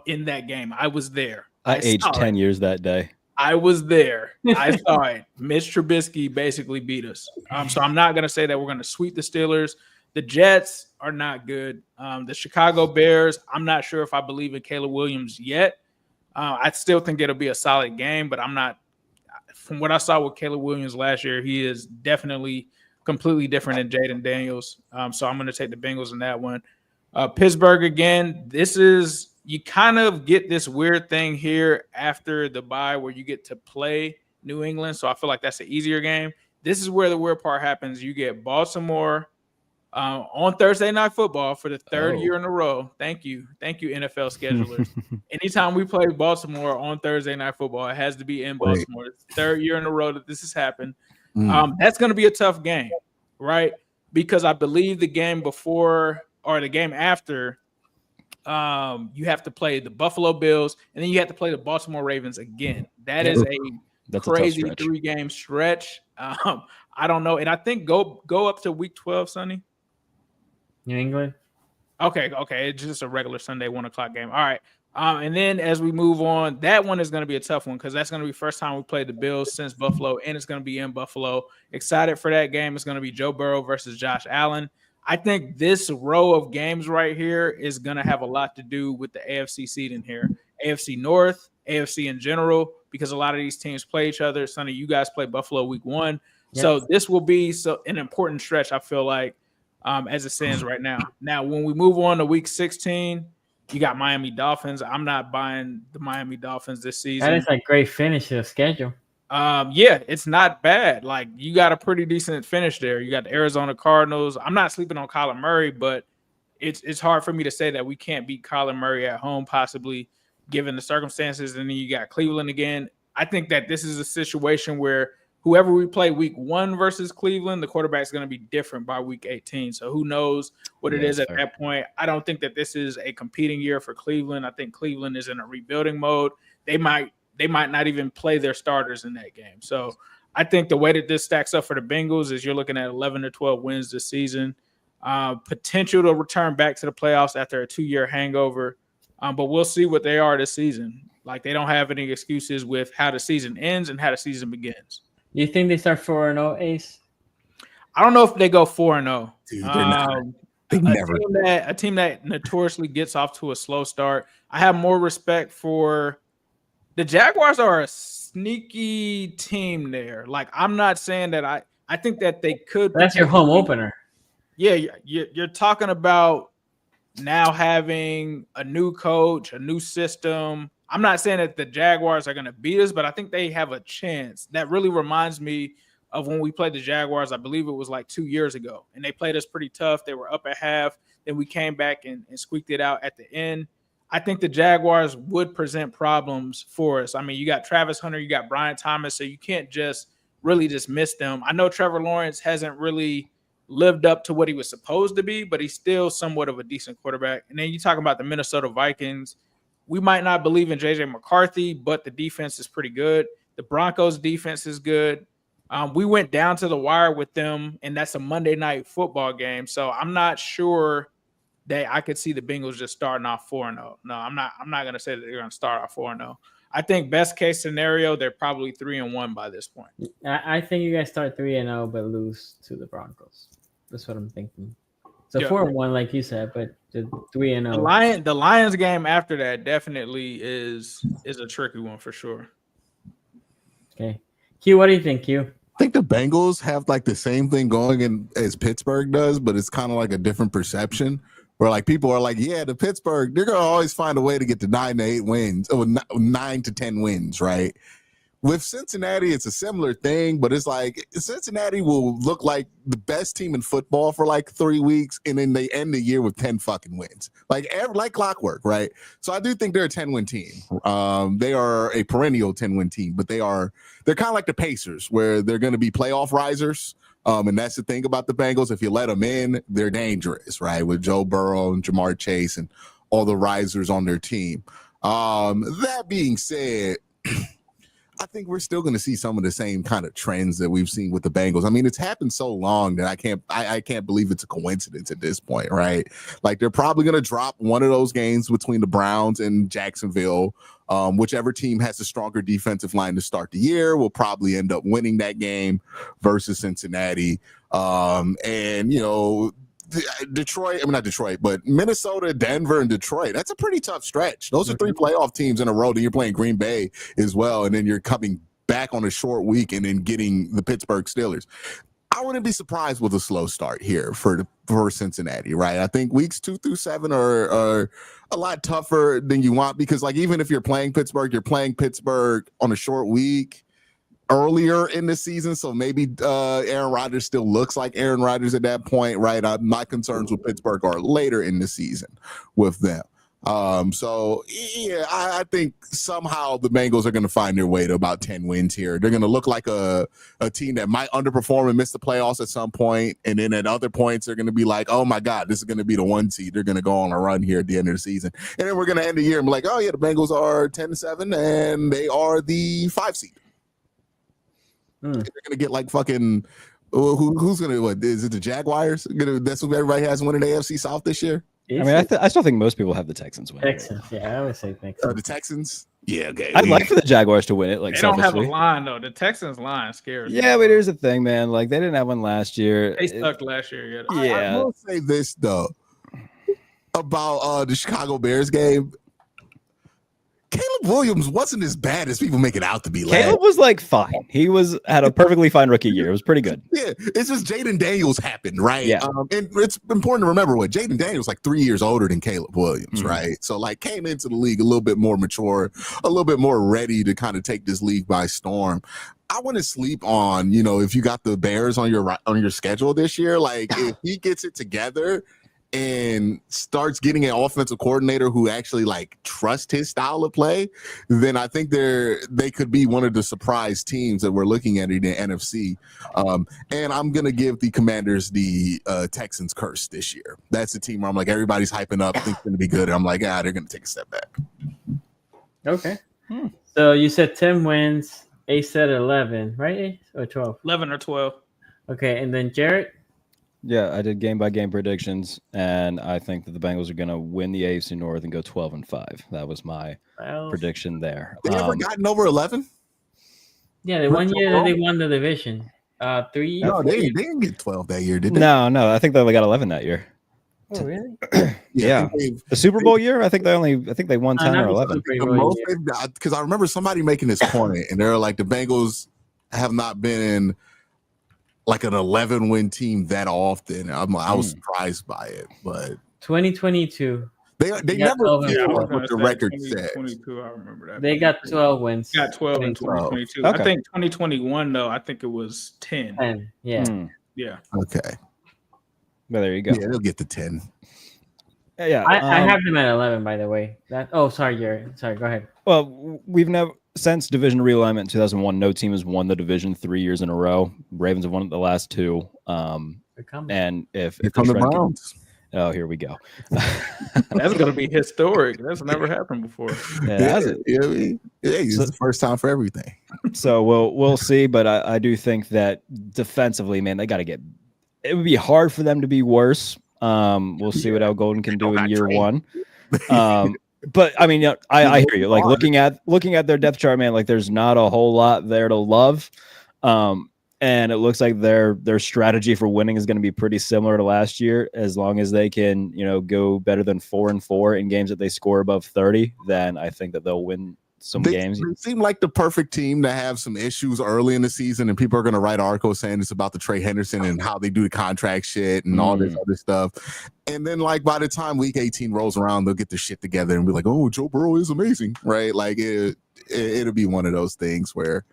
in that game. I was there. I aged 10 years that day. I was there. I saw it. Mitch Trubisky basically beat us. So I'm not going to say that we're going to sweep the Steelers. The Jets are not good. The Chicago Bears, I'm not sure if I believe in Caleb Williams yet. I still think it'll be a solid game, but I'm not. From what I saw with Caleb Williams last year, he is definitely completely different than Jaden Daniels. So I'm going to take the Bengals in that one. Pittsburgh again. This is you kind of get this weird thing here after the bye where you get to play New England. So I feel like that's an easier game. This is where the weird part happens. You get Baltimore on Thursday Night Football for the third year in a row. Thank you, NFL schedulers. Anytime we play Baltimore on Thursday Night Football, it has to be in Baltimore. It's the third year in a row that this has happened. That's going to be a tough game, right? Because I believe the game before or the game after, you have to play the Buffalo Bills, and then you have to play the Baltimore Ravens again. That's crazy 3-game stretch. I don't know, and I think go up to week 12, Sonny. New England. Okay, it's just a regular Sunday 1:00 game. All right, and then as we move on, that one is going to be a tough one because that's going to be first time we played the Bills since Buffalo, and it's going to be in Buffalo. Excited for that game. It's going to be Joe Burrow versus Josh Allen. I think this row of games right here is going to have a lot to do with the AFC seeding here. AFC North, AFC in general, because a lot of these teams play each other. Sonny, you guys play Buffalo week 1. Yep. So this will be an important stretch, I feel like, as it stands right now. Now, when we move on to week 16, you got Miami Dolphins. I'm not buying the Miami Dolphins this season. That is a great finish to the schedule. Yeah, it's not bad. Like, you got a pretty decent finish there. You got the Arizona Cardinals. I'm not sleeping on Kyler Murray, but it's hard for me to say that we can't beat Kyler Murray at home, possibly, given the circumstances. And then you got Cleveland again. I think that this is a situation where whoever we play week 1 versus Cleveland, the quarterback is going to be different by week 18. So who knows what it is at that point. I don't think that this is a competing year for Cleveland. I think Cleveland is in a rebuilding mode. They might not even play their starters in that game. So I think the way that this stacks up for the Bengals is you're looking at 11 to 12 wins this season. Potential to return back to the playoffs after a 2-year hangover. But we'll see what they are this season. Like, they don't have any excuses with how the season ends and how the season begins. You think they start 4-0, Ace? I don't know if they go 4-0. Dude, A team that notoriously gets off to a slow start. I have more respect for the Jaguars. Are a sneaky team there. Like, I'm not saying that I think that they could. That's your home opener. Yeah, you're talking about now having a new coach, a new system. I'm not saying that the Jaguars are going to beat us, but I think they have a chance. That really reminds me of when we played the Jaguars. I believe it was like 2 years ago, and they played us pretty tough. They were up at half. Then we came back and squeaked it out at the end. I think the Jaguars would present problems for us. I mean, you got Travis Hunter, you got Brian Thomas, so you can't just really dismiss them. I know Trevor Lawrence hasn't really lived up to what he was supposed to be, but he's still somewhat of a decent quarterback. And then you talk about the Minnesota Vikings. We might not believe in J.J. McCarthy, but the defense is pretty good. The Broncos defense is good. We went down to the wire with them, and that's a Monday night football game. So I'm not sure that I could see the Bengals just starting off 4-0. No, I'm not going to say that they're going to start off 4-0. I think best case scenario, they're probably 3-1 by this point. I think you guys start 3-0, but lose to the Broncos. That's what I'm thinking. So 4-1, like you said, but the 3-0. The Lions game after that definitely is a tricky one for sure. Okay, Q, what do you think, Q? I think the Bengals have like the same thing going as Pittsburgh does, but it's kind of like a different perception. Where like people are like, yeah, the Pittsburgh, they're gonna always find a way to get to 9 to 8 wins, or 9 to 10 wins, right? With Cincinnati, it's a similar thing, but it's like Cincinnati will look like the best team in football for like 3 weeks, and then they end the year with 10 fucking wins, like clockwork, right? So I do think they're a 10-win team. They are a perennial 10-win team, but they're kind of like the Pacers, where they're going to be playoff risers. And that's the thing about the Bengals. If you let them in, they're dangerous, right? With Joe Burrow and Jamar Chase and all the risers on their team. That being said, I think we're still going to see some of the same kind of trends that we've seen with the Bengals. I mean, it's happened so long that I can't believe it's a coincidence at this point, right? Like, they're probably going to drop one of those games between the Browns and Jacksonville. Whichever team has a stronger defensive line to start the year will probably end up winning that game versus Cincinnati. And, you know, Detroit, I mean, not Detroit, but Minnesota, Denver, and Detroit. That's a pretty tough stretch. Those are 3 playoff teams in a row. Then you're playing Green Bay as well. And then you're coming back on a short week and then getting the Pittsburgh Steelers. I wouldn't be surprised with a slow start here for Cincinnati, right? I think weeks 2 through 7 are a lot tougher than you want because, like, even if you're playing Pittsburgh on a short week earlier in the season. So maybe Aaron Rodgers still looks like Aaron Rodgers at that point, right? My concerns with Pittsburgh are later in the season with them. So yeah, I think somehow the Bengals are going to find their way to about 10 wins here. They're going to look like a team that might underperform and miss the playoffs at some point. And then at other points, they're going to be like, oh my God, this is going to be the 1 seed. They're going to go on a run here at the end of the season. And then we're going to end the year and be like, oh yeah, the Bengals are 10-7 and they are the 5 seed. They're going to get like fucking, who's going to, what, is it the Jaguars? That's what everybody has winning the AFC South this year? I mean, I still think most people have the Texans winning. Texans, yeah, I would say Texans. The Texans? Yeah, okay. I'd like for the Jaguars to win it. Like, they don't have a line though. The Texans line scares me. Yeah, but here's the thing, man. Like, they didn't have one last year. They sucked last year. Yeah. I will say this though about the Chicago Bears game. Caleb Williams wasn't as bad as people make it out to be. Caleb was like fine. He had a perfectly fine rookie year. It was pretty good. Yeah, it's just Jaden Daniels happened, right? Yeah. And it's important to remember what Jaden Daniels like 3 years older than Caleb Williams, right? So like came into the league a little bit more mature, a little bit more ready to kind of take this league by storm. I wouldn't sleep on, if you got the Bears on your schedule this year, like if he gets it together and starts getting an offensive coordinator who actually like trusts his style of play, then I think they could be one of the surprise teams that we're looking at in the NFC. And I'm going to give the Commanders the Texans curse this year. That's the team where I'm like, everybody's hyping up, think it's going to be good. And I'm like, they're going to take a step back. Okay. So you said 10 wins, Ace said 11, right? Ace? Or 12? 11 or 12. Okay, and then Jarrett? Yeah, I did game-by-game predictions, and I think that the Bengals are going to win the AFC North and go 12-5. That was my prediction there. They never gotten over 11? Yeah, the 1 year that they won the division. 3 years? No, they didn't get 12 that year, did they? No, I think they only got 11 that year. Oh, really? Yeah. The Super Bowl year, I think they won 10 or 11. Because I remember somebody making this point, and they're like, the Bengals have not been like an 11-win team that often. I was surprised by it, but 2022. They never what the record said. 2022, I remember that. They got 12 wins. Got 12 in 2022. Okay. I think 2021 though. I think it was 10. 10. Yeah. Yeah. Okay. Well, there you go. Yeah, they'll get to 10. Yeah. I have them at 11, by the way. Sorry, Jared. Sorry, go ahead. Well, we've never since division realignment in 2001. No team has won the division 3 years in a row. Ravens have won it the last 2. And if come the Browns. Oh, here we go. That's going to be historic. That's never happened before. It's the first time for everything. So we'll see, but I do think that defensively, man, they got to get. It would be hard for them to be worse. We'll see what Al Golden can do in year 1. But I mean, I hear you. Like looking at their depth chart, man, like there's not a whole lot there to love. And it looks like their strategy for winning is going to be pretty similar to last year. As long as they can, go better than 4-4 in games that they score above 30, then I think that they'll win some games. They seem like the perfect team to have some issues early in the season, and people are going to write articles saying it's about the Trey Hendrickson and how they do the contract shit and all this other stuff. And then, like, by the time week 18 rolls around, they'll get their shit together and be like, "Oh, Joe Burrow is amazing," right? Like it'll be one of those things where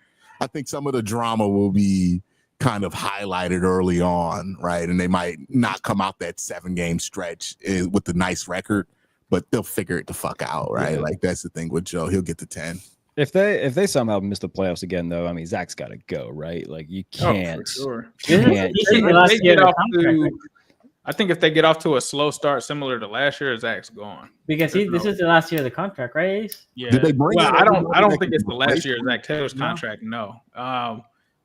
I think some of the drama will be kind of highlighted early on, right? And they might not come out that 7-game stretch with the nice record, but they'll figure it the fuck out, right? Yeah. Like that's the thing with Joe; he'll get to 10. If they somehow miss the playoffs again, though, I mean, Zach's got to go, right? Like you can't. Oh, for sure. I think if they get off to a slow start, similar to last year, Zach's gone. Because this is the last year of the contract, right, Ace? Yeah. Did they bring I don't think it's the last year of Zach Taylor's contract. No.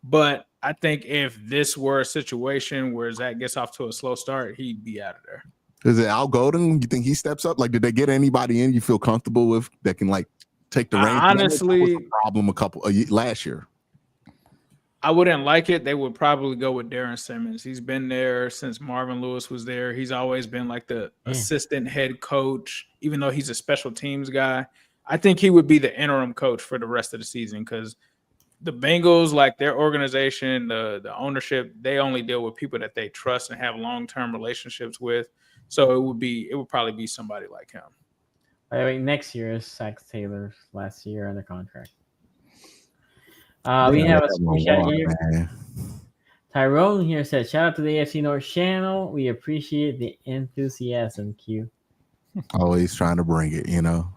But I think if this were a situation where Zach gets off to a slow start, he'd be out of there. Is it Al Golden? You think he steps up? Like, did they get anybody in you feel comfortable with that can like take the reins. Honestly, that was a problem last year. I wouldn't like it. They would probably go with Darren Simmons. He's been there since Marvin Lewis was there. He's always been like the assistant head coach, even though he's a special teams guy. I think he would be the interim coach for the rest of the season because the Bengals, like their organization, the ownership, they only deal with people that they trust and have long-term relationships with. So it would probably be somebody like him. By the way, next year is Zach Taylor's last year under contract. We have a screenshot here. Tyrone here said, "Shout out to the AFC North channel. We appreciate the enthusiasm." Q. Always trying to bring it, you know.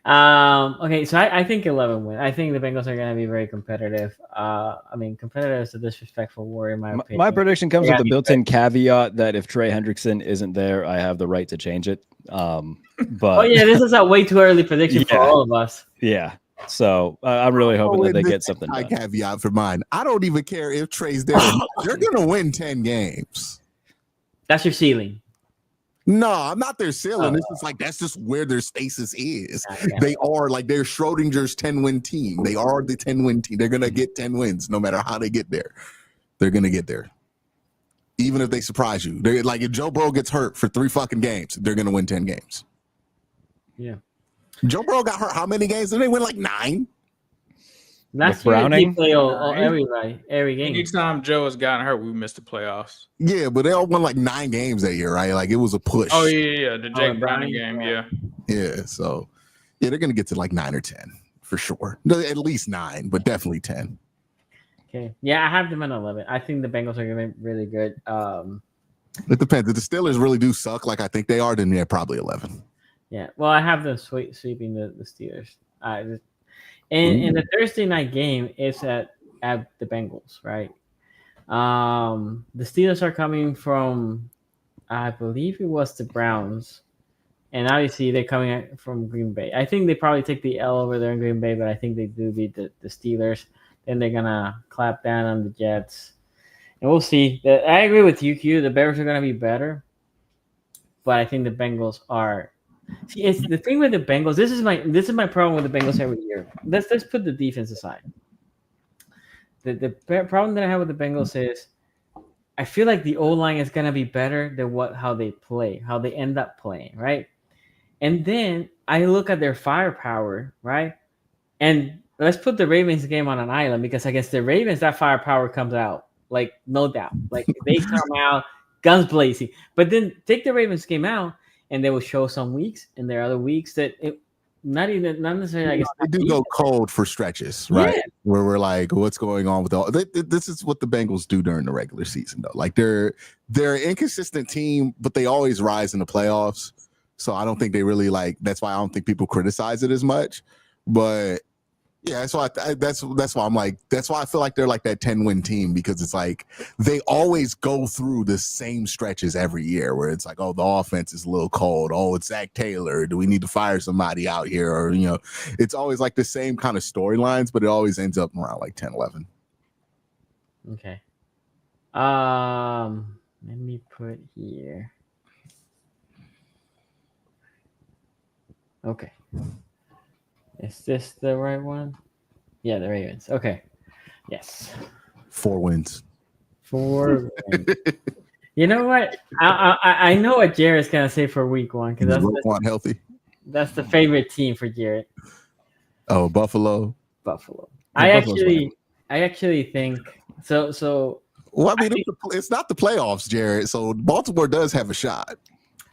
Okay, so I think 11 win. I think the Bengals are going to be very competitive. I mean, competitive is a disrespectful word in my opinion. My prediction comes with the built-in caveat that if Trey Hendrickson isn't there, I have the right to change it. But oh yeah, this is a way too early prediction for all of us. Yeah. So I'm really hoping that they get something done. Caveat for mine. I don't even care if Trey's there. They're going to win 10 games. That's your ceiling. No, I'm not their ceiling. It's just like that's just where their stasis is. They are like they're Schrodinger's 10-win team. They are the 10-win team. They're going to get 10 wins no matter how they get there. They're going to get there. Even if they surprise you. They're like if Joe Burrow gets hurt for 3 fucking games, they're going to win 10 games. Yeah. Joe Burrow got hurt how many games? Did they win like 9? Last year he played every game. Anytime Joe has gotten hurt, we missed the playoffs. Yeah, but they all won like 9 games that year, right? Like it was a push. Oh yeah. The Jake Browning game, yeah. Yeah, so yeah, they're gonna get to like 9 or 10 for sure. At least 9, but definitely 10. Okay. Yeah, I have them at 11. I think the Bengals are gonna be really good. It depends. If the Steelers really do suck like I think they are, then they're probably 11. Yeah. Well, I have them sweeping the Steelers. And the Thursday night game is at the Bengals, right? The Steelers are coming from, I believe it was the Browns, and obviously they're coming from Green Bay. I think they probably take the L over there in Green Bay, but I think they do beat the Steelers. Then they're gonna clap down on the Jets, and we'll see. I agree with you, Q. The Bears are gonna be better, but I think the Bengals are. See, it's the thing with the Bengals. This is my problem with the Bengals every year. Let's put the defense aside. The problem that I have with the Bengals is I feel like the O-line is gonna be better than how they play, how they end up playing, right? And then I look at their firepower, right? And let's put the Ravens game on an island because against the Ravens, that firepower comes out, like no doubt. Like they come out guns blazing. But then take the Ravens game out. And they will show some weeks, and there are other weeks that not necessarily. I guess they do go cold for stretches, right? Yeah. Where we're like, what's going on with all? This is what the Bengals do during the regular season, though. Like they're an inconsistent team, but they always rise in the playoffs. So I don't think they really like. That's why I don't think people criticize it as much. But yeah, that's why I'm like. That's why I feel like they're like that 10-win team because it's like they always go through the same stretches every year where it's like, oh, the offense is a little cold. Oh, it's Zach Taylor. Do we need to fire somebody out here? Or it's always like the same kind of storylines, but it always ends up around like 10, 11. Okay. Let me put here. Okay. Is this the right one? Yeah, the Ravens. Okay. Yes. 4 wins. 4 wins. You know what? I know what Jared's gonna say for week 1 because that's healthy. That's the favorite team for Jared. Oh, Buffalo. I actually think so. Well, I mean, it's not the playoffs, Jared. So Baltimore does have a shot.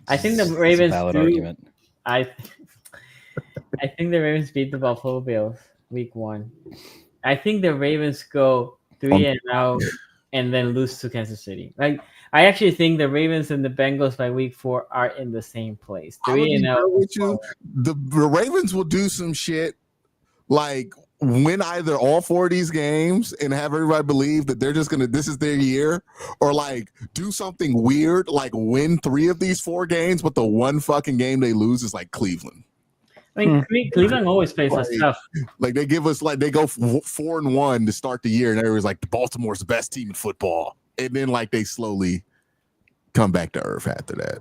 I think the Ravens. Valid argument. I think the Ravens beat the Buffalo Bills week 1. I think the Ravens go 3-0 and then lose to Kansas City. Like I actually think the Ravens and the Bengals by week 4 are in the same place. 3-0. The Ravens will do some shit like win either all 4 of these games and have everybody believe that they're just this is their year, or like do something weird like win 3 of these 4 games, but the one fucking game they lose is like Cleveland. I mean, Cleveland always plays us tough. Like they give us they go 4-1 to start the year, and everyone's like, Baltimore's the best team in football, and then like they slowly come back to earth after that.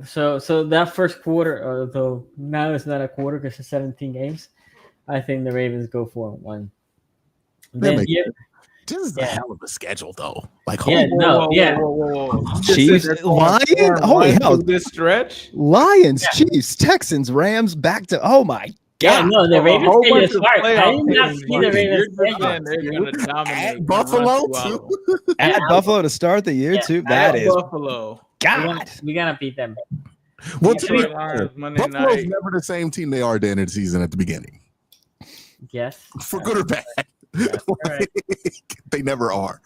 So that first quarter, although now it's not a quarter because it's 17 games, I think the Ravens go 4-1. Then makes yeah, This is a Yeah. hell of a schedule, though. Like, Yeah, holy no, yeah. whoa. You just Chiefs, said they're going Lions? 4-1 Holy hell. through this stretch. Lions, Chiefs, Texans, Rams, back to oh my Yeah, god. no, the A Ravens whole schedule bunch is of hard. I playoff did not teams, see the buddy. Ravens You're just schedule. saying they're going to dominate at and Buffalo run through too. all of them. At Yeah, Buffalo to start the year yeah, too. I That At is Buffalo. God. we gotta beat them. What's Detroit Lions, Monday Buffalo's night. never the same team they are at the end of the season at the beginning, Yes. for good or bad. Right. They never are.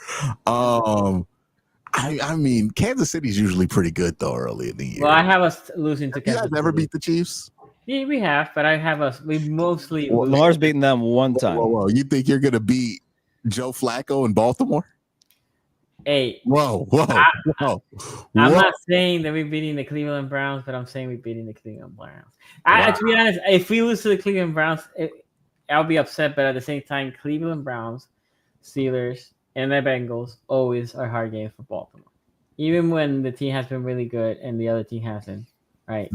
I mean, Kansas City's usually pretty good though early in the year. Well, I have us losing to you guys Kansas never City. beat the Chiefs? Yeah, we have, but I have us. We mostly Well, lose. Lamar's beaten them one time. Whoa. You think you're gonna beat Joe Flacco in Baltimore? Hey, Whoa. I'm not saying that we're beating the Cleveland Browns, but I'm saying we're beating the Cleveland Browns. To be honest, if we lose to the Cleveland Browns, I'll be upset. But at the same time, Cleveland Browns, Steelers, and the Bengals always are hard games for Baltimore. Even when the team has been really good and the other team hasn't. Right.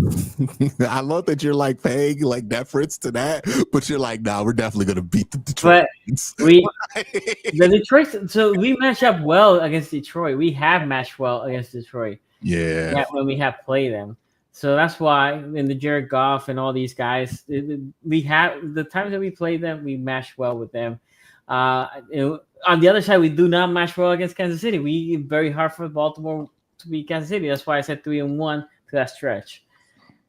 I love that you're like paying like deference to that, but you're like, nah, we're definitely gonna beat the Detroit. But the Detroit. So we match up well against Detroit. We have matched well against Detroit. yeah. When we have played them. So that's why in the Jared Goff and all these guys, we have the times that we played them, we matched well with them. On the other side, we do not match well against Kansas City. We very hard for Baltimore to beat Kansas City. That's why I said 3-1 to that stretch.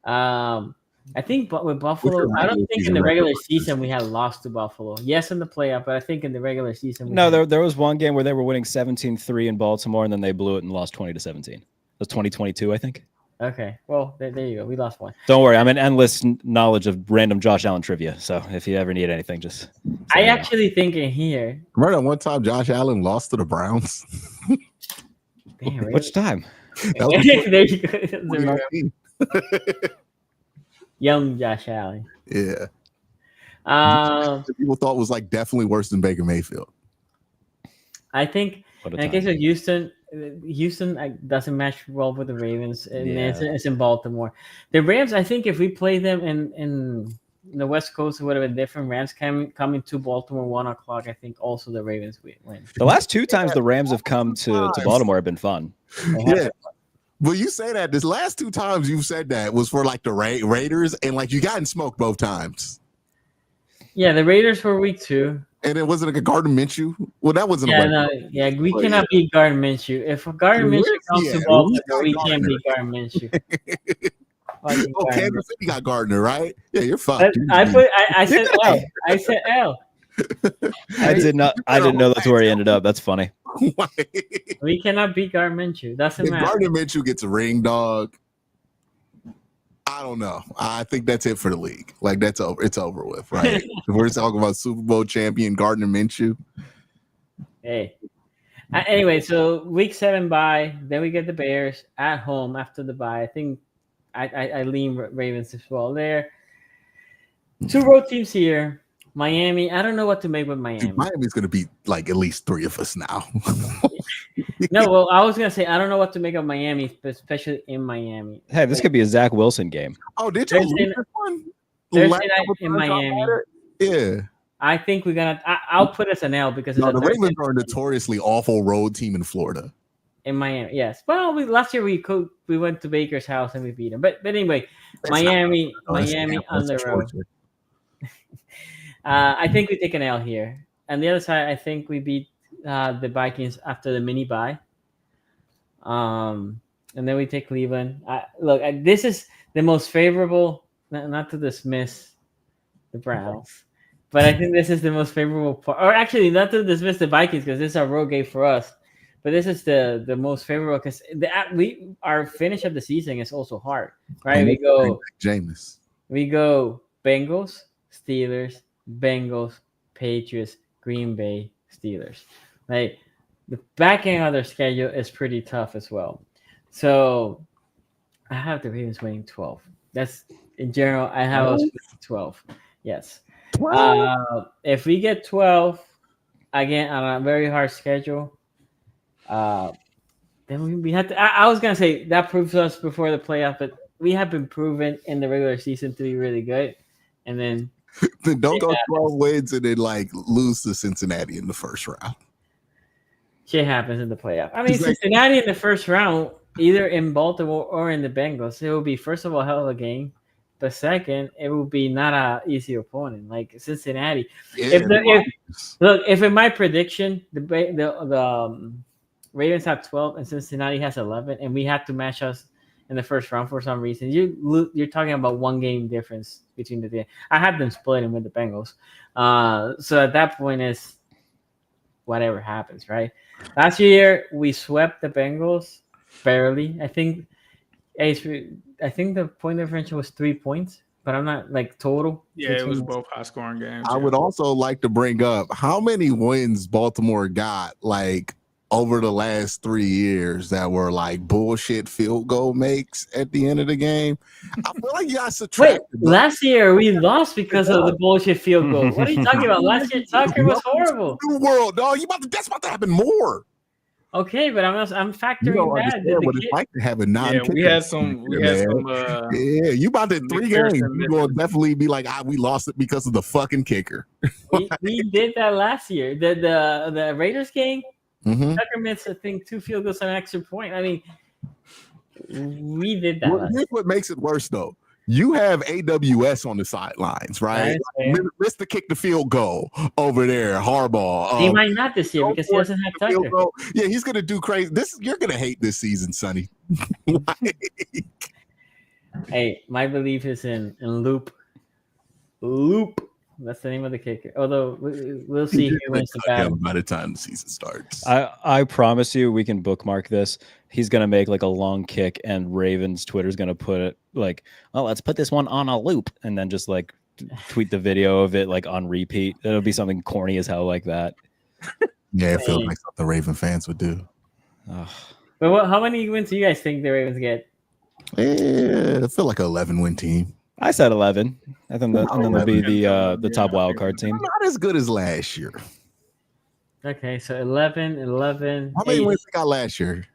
I think, but with Buffalo, I don't think in the regular season we had lost to Buffalo. Yes, in the playoff, but I think in the regular season. There was one game where they were winning 17-3 in Baltimore, and then they blew it and lost 20-17. It was 2022, I think. Okay, well, there you go. We lost one. Don't worry, I'm an endless knowledge of random Josh Allen trivia. So if you ever need anything, just I actually think in here. Remember that one time Josh Allen lost to the Browns? Damn, really? Which time? That was there you go. 2019. Young Josh Allen. Yeah. People thought was like definitely worse than Baker Mayfield. I think in the case of Houston doesn't match well with the Ravens, and it's in Baltimore. The Rams, I think if we play them in the West Coast, it would have been different. Rams coming to Baltimore 1:00. I think also the Ravens win. The last two times the Rams have come to Baltimore have been fun. Yeah. Well, you say that. This last two times you said that was for like the Raiders, and like you gotten smoked both times. Yeah, the Raiders were week 2. And it wasn't like a Gardner Minshew. Well, that wasn't we cannot beat Gardner Minshew. If Gardner Minshew comes to Baltimore, we can't beat Gardner Minshew. Kansas City got Gardner, right? Yeah, you're fucked. I said L. I said L. I didn't know that's where he ended up. That's funny. We cannot beat Gardner Minshew. Doesn't matter. Gardner Minshew gets a ring, dog. I don't know. I think that's it for the league. Like that's over. It's over with, right? If we're talking about Super Bowl champion Gardner Minshew. Hey. Anyway, so week 7 bye. Then we get the Bears at home after the bye. I think I lean Ravens as well there. 2 road teams here. Miami. I don't know what to make with Miami. Dude, Miami's going to beat like at least 3 of us now. No, well, I was going to say I don't know what to make of Miami, especially in Miami. Hey, this could be a Zach Wilson game. Oh, did you lose this one? Thursday night in Miami. Yeah. I think we're going to – I'll put us an L because the Ravens are a notoriously awful road team in Florida. In Miami, yes. Well, last year we went to Baker's house and we beat him. But anyway, Miami on the road. I think we take an L here. On the other side, I think we beat the Vikings after the mini bye. And then we take Cleveland. This is the most favorable, not to dismiss the Browns, but I think this is the most favorable part. Or actually, not to dismiss the Vikings because this is a road game for us. But this is the most favorable because our finish of the season is also hard, right? We go Bengals, Steelers, Bengals, Patriots, Green Bay, Steelers. Right, the back end of their schedule is pretty tough as well. So I have the Ravens winning 12. That's in general. I have us winning 12. Yes. 12. If we get 12 again on a very hard schedule. then we had to. I was gonna say that proves us before the playoff, but we have been proven in the regular season to be really good, and then Then don't go 12 wins and then like lose to Cincinnati in the first round. shit happens in the playoff. I mean, Cincinnati in the first round, either in Baltimore or in the Bengals, it will be first of all a hell of a game, but second, it will be not a easy opponent like Cincinnati. Yeah, If in my prediction the Ravens have 12 and Cincinnati has 11, and we have to match us in the first round for some reason, you're talking about 1 game difference between the two. I have them splitting with the Bengals, so at that point is whatever happens, right? Last year we swept the Bengals barely. I think the point differential was 3 points, but I'm not like total. Yeah, it was both high scoring games. I would also like to bring up how many wins Baltimore got like over the last 3 years that were like bullshit field goal makes at the end of the game. I feel like you guys subtracted. Wait, last year we lost because of the bullshit field goal. What are you talking about? Last year Tucker was horrible. New world, dog. That's about to happen more. Okay, but I'm factoring that. What it's like to have a non. Yeah, we had some. Yeah, you about to 3 games. You're gonna definitely be like, we lost it because of the fucking kicker. we did that last year. The Raiders game. Mm-hmm. Tucker missed, I think, 2 field goals and an extra point. I mean, we did that. Here's what makes it worse, though. You have AWS on the sidelines, right? Mr. Kick the field goal over there, Harbaugh. He might not this year because he doesn't have Tucker. Yeah, he's gonna do crazy. You're gonna hate this season, Sonny. Hey, my belief is in Loop. Loop. That's the name of the kicker. Although we'll see who wins the battle by the time the season starts. I promise you, we can bookmark this. He's gonna make like a long kick, and Ravens Twitter's gonna put it like, "Oh, let's put this one on a loop," and then just like tweet the video of it like on repeat. It'll be something corny as hell like that. Yeah, it feels like something Raven fans would do. But how many wins do you guys think the Ravens get? Yeah, I feel like an 11-win team. I said 11. And then there'll be the top wild card team. Not as good as last year. Okay, so 11. How many wins we got last year?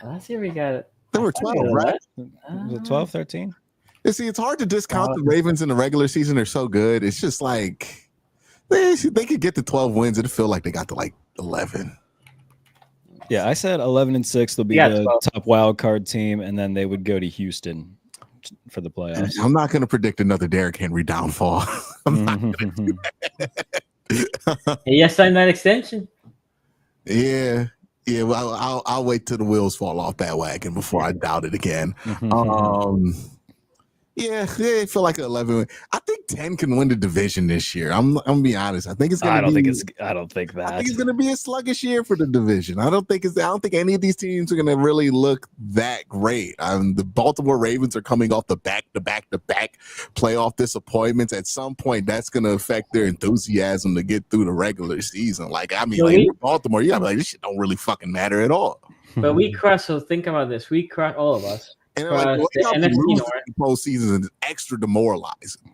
Last year we got. There were 12, right? Was it 12, 13? You see, it's hard to discount the Ravens in the regular season. They're so good. It's just like they could get to 12 wins. It'd feel like they got to like 11. Yeah, I said 11-6. They'll be the top wild card team, and then they would go to Houston for the playoffs. I'm not going to predict another Derrick Henry downfall. I'm not going to do that. He has signed that extension. Yeah. Well, I'll wait till the wheels fall off that wagon before I doubt it again. Yeah, I feel like 11. I think 10 can win the division this year. I'm gonna be honest. I think it's gonna. I don't think that. I think it's gonna be a sluggish year for the division. I don't think any of these teams are gonna really look that great. The Baltimore Ravens are coming off the back-to-back playoff disappointments. At some point, that's gonna affect their enthusiasm to get through the regular season. Baltimore, you gotta be like, this shit don't really fucking matter at all. But we crushed. So think about this. We crushed, all of us. And the NFC North postseason is extra demoralizing.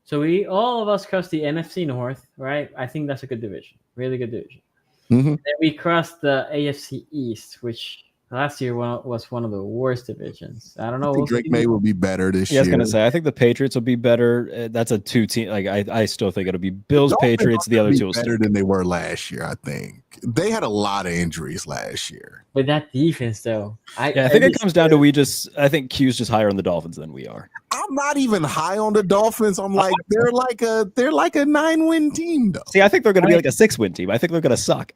So all of us crossed the NFC North, right? I think that's a good division, really good division. Mm-hmm. Then we crossed the AFC East, which last year was one of the worst divisions. I don't know. I think Drake May will be better this year. I was gonna say, I think the Patriots will be better. That's a 2-team. Like I still think it'll be Bills, Patriots. The other two will better than they were last year. I think they had a lot of injuries last year. But that defense, though, I think it comes down to I think Q's just higher on the Dolphins than we are. I'm not even high on the Dolphins. I'm like they're like a 9-win team though. See, I think they're gonna be like a 6-win team. I think they're gonna suck.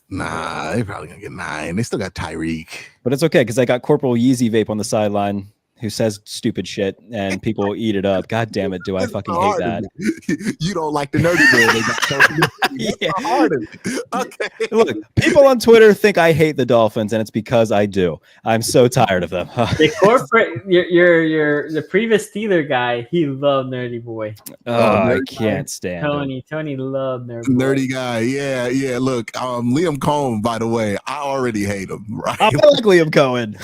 Nah, they're probably gonna get 9. They still got Tyreek. But it's okay because I got Corporal Yeezy Vape on the sideline who says stupid shit and people eat it up. God damn it, do I fucking hate that. You don't like the nerdy boy. Okay. Look, people on Twitter think I hate the Dolphins, and it's because I do. I'm so tired of them. The corporate, the previous Steeler guy, he loved Nerdy Boy. I can't stand Tony loved Nerdy guy. Yeah. Look, Liam Cohen, by the way, I already hate him. Right? I like Liam Cohen.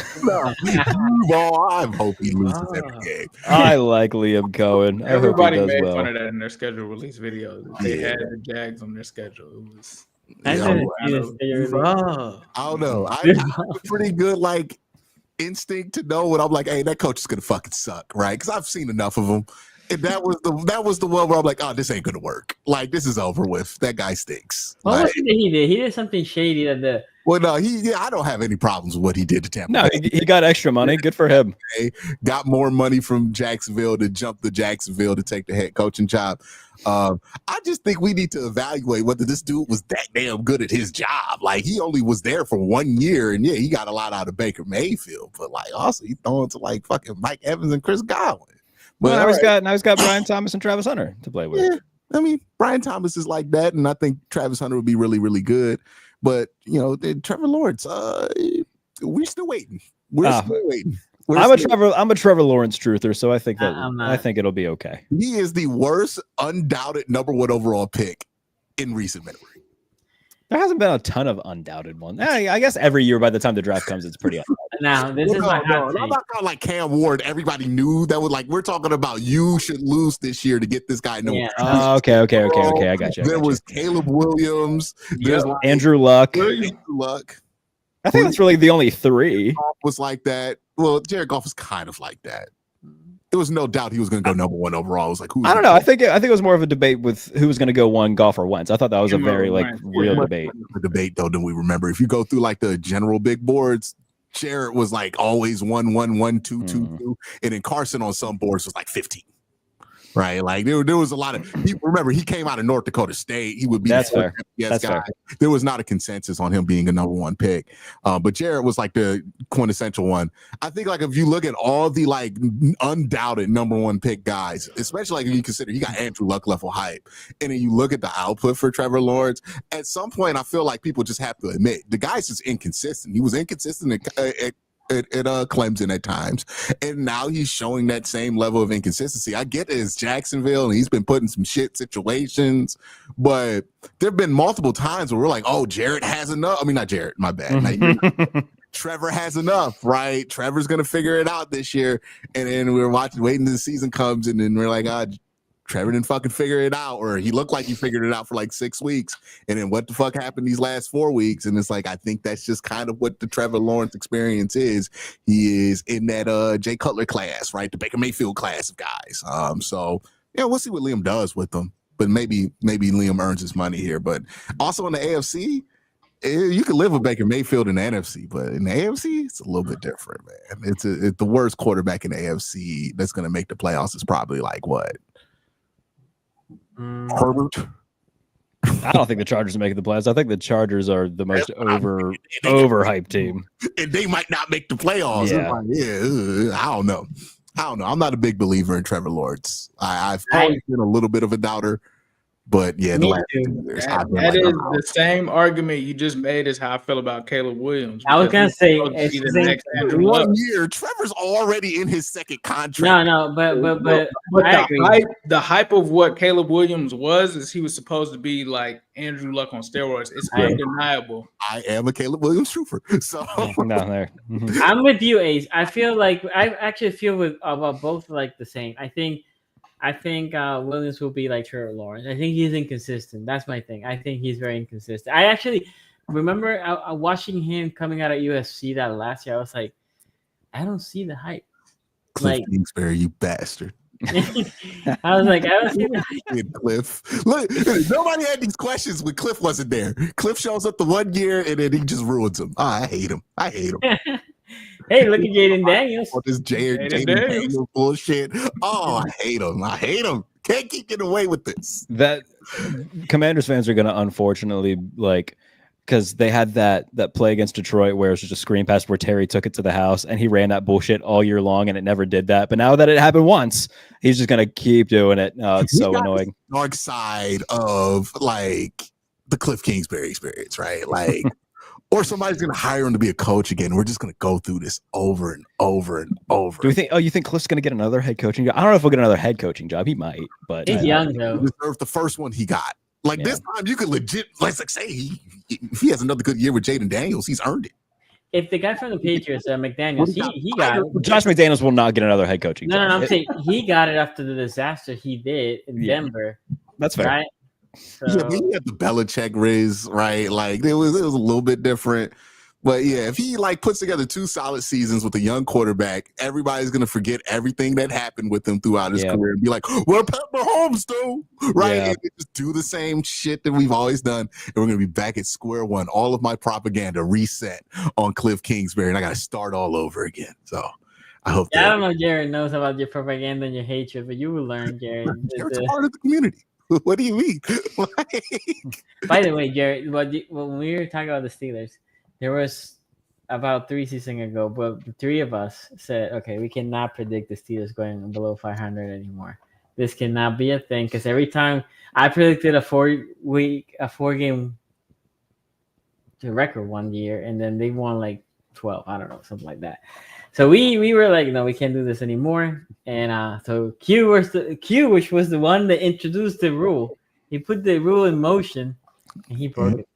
I hope he loses every game. I like Liam Cohen. Everybody made fun of that in their schedule release videos. They had the Jags on their schedule. I Yeah, didn't see this clearly. Oh. I don't know. I have a pretty good like instinct to know when I'm like, hey, that coach is gonna fucking suck, right? Because I've seen enough of them. And that was the one where I'm like, oh, this ain't gonna work. Like, this is over with. That guy stinks. What Like, was it that he did? He did something shady that the well, no, I don't have any problems with what he did to Tampa No, Bay. he got extra money. Good for him. Got more money from Jacksonville to jump to Jacksonville to take the head coaching job. I just think we need to evaluate whether this dude was that damn good at his job. Like, he only was there for 1 year, and yeah, he got a lot out of Baker Mayfield, but like also he throwing to like fucking Mike Evans and Chris Godwin. But Well, now he's got Brian Thomas and Travis Hunter to play with. yeah, I mean, Brian Thomas is like that, and I think Travis Hunter would be really, really good. But Trevor Lawrence, we're still waiting. We're still waiting. I'm a Trevor Lawrence truther, so I think I think it'll be okay. He is the worst undoubted #1 overall pick in recent memory. There hasn't been a ton of undoubted ones. I guess every year by the time the draft comes, it's pretty undoubted. now this is my hot I'm take. not talking like Cam Ward. Everybody knew that was like we're talking about. You should lose this year to get this guy. No, Yeah. Oh, okay. I got you. There was Caleb Williams. There's like Andrew Luck. Andrew Luck I think that's really the only three. was like that. Well, Jared Goff was kind of like that. There was no doubt he was going to go #1 overall. It was like, I don't know. I think it was more of a debate with who was going to go one, Goff or Wentz. I thought that was a very real debate. The debate though than we remember. If you go through like the general big boards, Jared was like always 1, 1, 1, 2, 2, 2, and then Carson on some boards was like 15. Right, like there was a lot of. Remember, he came out of North Dakota State. He would be That's fair. Yes, guy. There was not a consensus on him being a #1 pick, but Jared was like the quintessential one. I think like if you look at all the like undoubted #1 pick guys, especially like if you consider you got Andrew Luck level hype, and then you look at the output for Trevor Lawrence. At some point, I feel like people just have to admit the guy's just inconsistent. He was inconsistent at Clemson at times, and now he's showing that same level of inconsistency. I get it's Jacksonville and he's been put in some shit situations, but there have been multiple times where we're like, oh, Jared has enough. I mean, not Jared, my bad. Trevor has enough, right? Trevor's gonna figure it out this year, and then we're waiting till the season comes, and then we're like, Trevor didn't fucking figure it out, or he looked like he figured it out for like 6 weeks. And then what the fuck happened these last 4 weeks? And it's like, I think that's just kind of what the Trevor Lawrence experience is. He is in that Jay Cutler class, right? The Baker Mayfield class of guys. So yeah, we'll see what Liam does with them. But maybe Liam earns his money here. But also in the AFC, you can live with Baker Mayfield in the NFC, but in the AFC, it's a little bit different, man. It's the worst quarterback in the AFC that's going to make the playoffs is probably like what? Herbert. I don't think the Chargers are making the playoffs. I think the Chargers are the most overhyped team, and they might not make the playoffs. Yeah. I don't know. I'm not a big believer in Trevor Lawrence. I've always been a little bit of a doubter, but yeah, the last 2 years, that is the same argument you just made as how I feel about Caleb Williams. I was gonna say it's the next Andrew 1 Luck. year. Trevor's already in his second contract. No, but I agree. The hype of what Caleb Williams was is he was supposed to be like Andrew Luck on steroids. It's undeniable. I am a Caleb Williams trooper, so down there. I'm with you, Ace. I feel like I actually feel about both like the same. I think Williams will be like Trevor Lawrence. I think he's inconsistent. That's my thing. I think he's very inconsistent. I actually remember watching him coming out of USC that last year. I was like, I don't see the hype. Cliff Kingsbury, you bastard. I was like, I don't see the hype. Cliff. Look, nobody had these questions when Cliff wasn't there. Cliff shows up the 1 year and then he just ruins them. Oh, I hate him. Hey, look at Jaden Daniels. Oh, this Jaden Daniels bullshit. Oh, I hate him. Can't keep getting away with this. That Commanders fans are going to unfortunately because they had that play against Detroit where it was just a screen pass where Terry took it to the house and he ran that bullshit all year long and it never did that. But now that it happened once, he's just going to keep doing it. It's so annoying. Dark side of like the Cliff Kingsbury experience, right? Like, or somebody's going to hire him to be a coach again. We're just going to go through this over and over and over. Do we think? Oh, you think Cliff's going to get another head coaching job? I don't know if he'll get another head coaching job. He might, but he's young though. He deserved the first one he got. Like this time, you could legit, let's like say if he has another good year with Jaden Daniels, he's earned it. If the guy from the Patriots, McDaniels, he got it. Josh McDaniels will not get another head coaching job. No, I'm saying he got it after the disaster he did in Denver. That's fair. Right? So, Yeah, but he had the Belichick Riz, right? Like it was a little bit different. But yeah, if he like puts together 2 solid seasons with a young quarterback, everybody's gonna forget everything that happened with him throughout his career and be like, "Well, Pat Mahomes do," right? Yeah. And they just do the same shit that we've always done, and we're gonna be back at square one. All of my propaganda reset on Cliff Kingsbury, and I gotta start all over again. So I hope yeah, I that don't know if Jared knows about your propaganda and your hatred, but you will learn, Jared. it's a part of the community. What do you mean? Like, By the way, Jared, when we were talking about the Steelers, there was about 3 seasons ago, but the 3 of us said, okay, we cannot predict the Steelers going below 500 anymore. This cannot be a thing because every time I predicted a 4-game record one year, and then they won like 12, I don't know, something like that. So we were like, no, we can't do this anymore. And so Q, which was the one that introduced the rule, he put the rule in motion, and he broke it.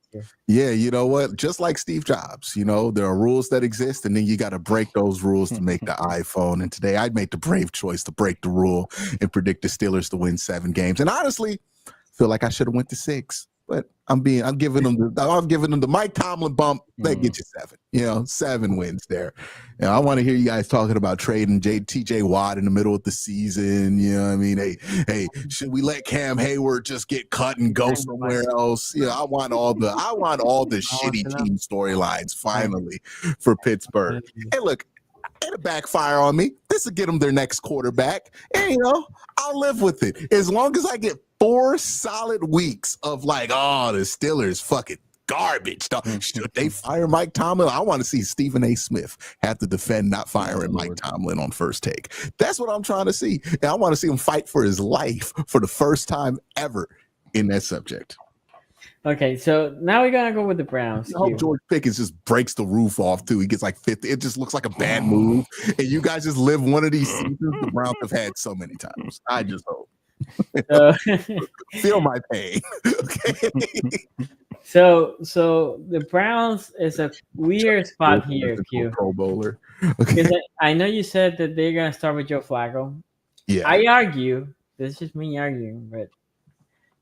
yeah, you know what? Just like Steve Jobs, you know, there are rules that exist, and then you got to break those rules to make the iPhone. And today I made the brave choice to break the rule and predict the Steelers to win 7 games. And honestly, feel like I should have went to 6. But I'm giving them the Mike Tomlin bump. That gets you 7. You know, 7 wins there. And I want to hear you guys talking about trading TJ Watt in the middle of the season. You know what I mean? Hey, should we let Cam Hayward just get cut and go somewhere else? You know, I want all the shitty team storylines finally for Pittsburgh. Hey, look, it'll backfire on me. This will get them their next quarterback. And, you know, I'll live with it. As long as I get 4 solid weeks of like, oh, the Steelers fucking garbage. Should they fire Mike Tomlin? I want to see Stephen A. Smith have to defend not firing Mike Tomlin on First Take. That's what I'm trying to see. And I want to see him fight for his life for the first time ever in that subject. Okay, so now we're gonna go with the Browns. I hope George Pickens just breaks the roof off too. He gets like 50. It just looks like a bad move. And you guys just live one of these seasons the Browns have had so many times. I just hope. Feel my pain. Okay. So the Browns is a weird spot here, Q. Pro Bowler. Because I know you said that they're gonna start with Joe Flacco. Yeah. I argue, this is just me arguing, but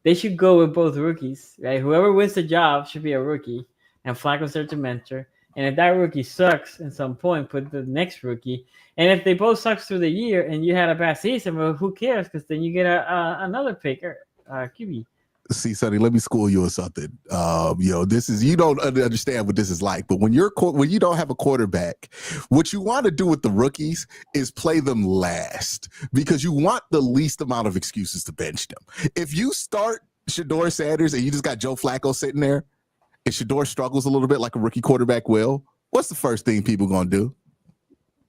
they should go with both rookies, right? Whoever wins the job should be a rookie, and Flacco's there to mentor. And if that rookie sucks at some point, put the next rookie. And if they both suck through the year and you had a bad season, well, who cares? Because then you get another pick or QB. See, Sonny, let me school you on something. This is, you don't understand what this is like, but when you don't have a quarterback, what you want to do with the rookies is play them last because you want the least amount of excuses to bench them. If you start Shedeur Sanders and you just got Joe Flacco sitting there, and Shedeur struggles a little bit like a rookie quarterback will, what's the first thing people gonna do?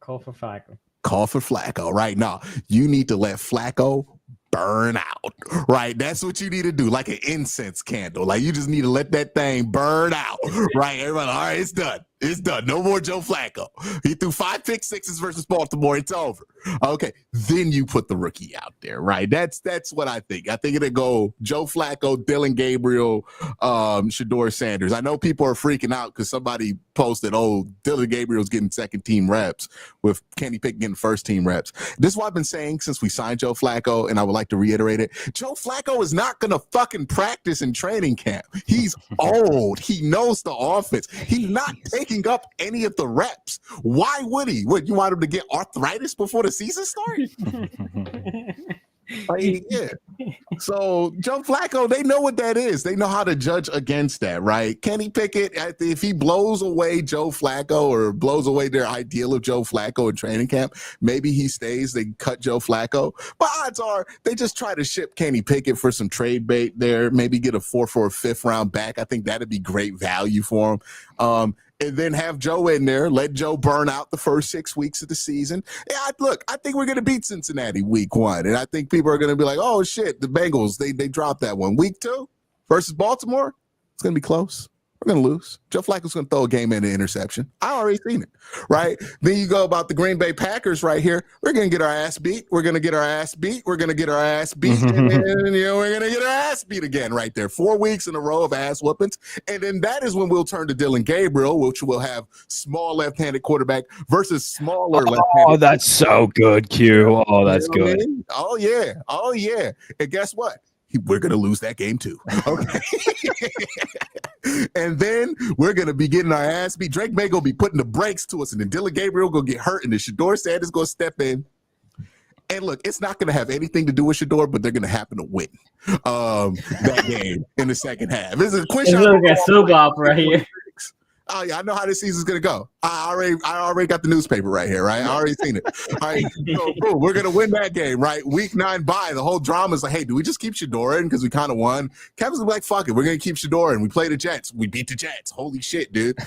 Call for Flacco. Call for Flacco. Right now, you need to let Flacco burn out, right? That's what you need to do, like an incense candle. Like you just need to let that thing burn out, right? Everybody, all right, it's done. It's done. No more Joe Flacco. He threw 5 pick sixes versus Baltimore. It's over. Okay, then you put the rookie out there, right? That's what I think. I think it'll go Joe Flacco, Dylan Gabriel, Shedeur Sanders. I know people are freaking out because somebody posted, oh, Dylan Gabriel's getting second team reps with Kenny Pickett getting first team reps. This is what I've been saying since we signed Joe Flacco, and I would like to reiterate it. Joe Flacco is not going to fucking practice in training camp. He's old. He knows the offense. He's not taking up any of the reps. Why would he? What, you want him to get arthritis before the season starts? Yeah. So Joe Flacco, they know what that is. They know how to judge against that, right? Kenny Pickett, if he blows away Joe Flacco or blows away their ideal of Joe Flacco in training camp, maybe he stays. They cut Joe Flacco. But odds are they just try to ship Kenny Pickett for some trade bait there, maybe get a 4th or 5th round back. I think that'd be great value for him. And then have Joe in there, let Joe burn out the first 6 weeks of the season. Yeah, I think we're going to beat Cincinnati week 1. And I think people are going to be like, oh, shit, the Bengals, they dropped that one. Week 2 versus Baltimore, it's going to be close. We're going to lose. Joe Flacco's going to throw a game and an interception. I already seen it, right? Then you go about the Green Bay Packers right here. We're going to get our ass beat. We're going to get our ass beat. We're going to get our ass beat. And then, we're going to get our ass beat again right there. 4 weeks in a row of ass whoopings. And then that is when we'll turn to Dylan Gabriel, which will have small left-handed quarterback versus smaller left-handed. Oh, that's so good, Q. Oh, that's good. Oh, yeah. Oh, yeah. And guess what? we're going to lose that game too. Okay. And then we're going to be getting our ass beat. Drake May going to be putting the brakes to us, and then Dylan Gabriel going to get hurt, and then Shador Sanders going to step in. And look, it's not going to have anything to do with Shador, but they're going to happen to win that game in the second half. This is It's like a soap opera here. Oh yeah, I know how this season's gonna go. I already got the newspaper right here, right? I already seen it. All right, so boom, we're gonna win that game, right? Week 9 bye. The whole drama is like, hey, do we just keep Shador in because we kind of won? Kevin's like, fuck it, we're gonna keep Shador in. We play the Jets. We beat the Jets. Holy shit, dude.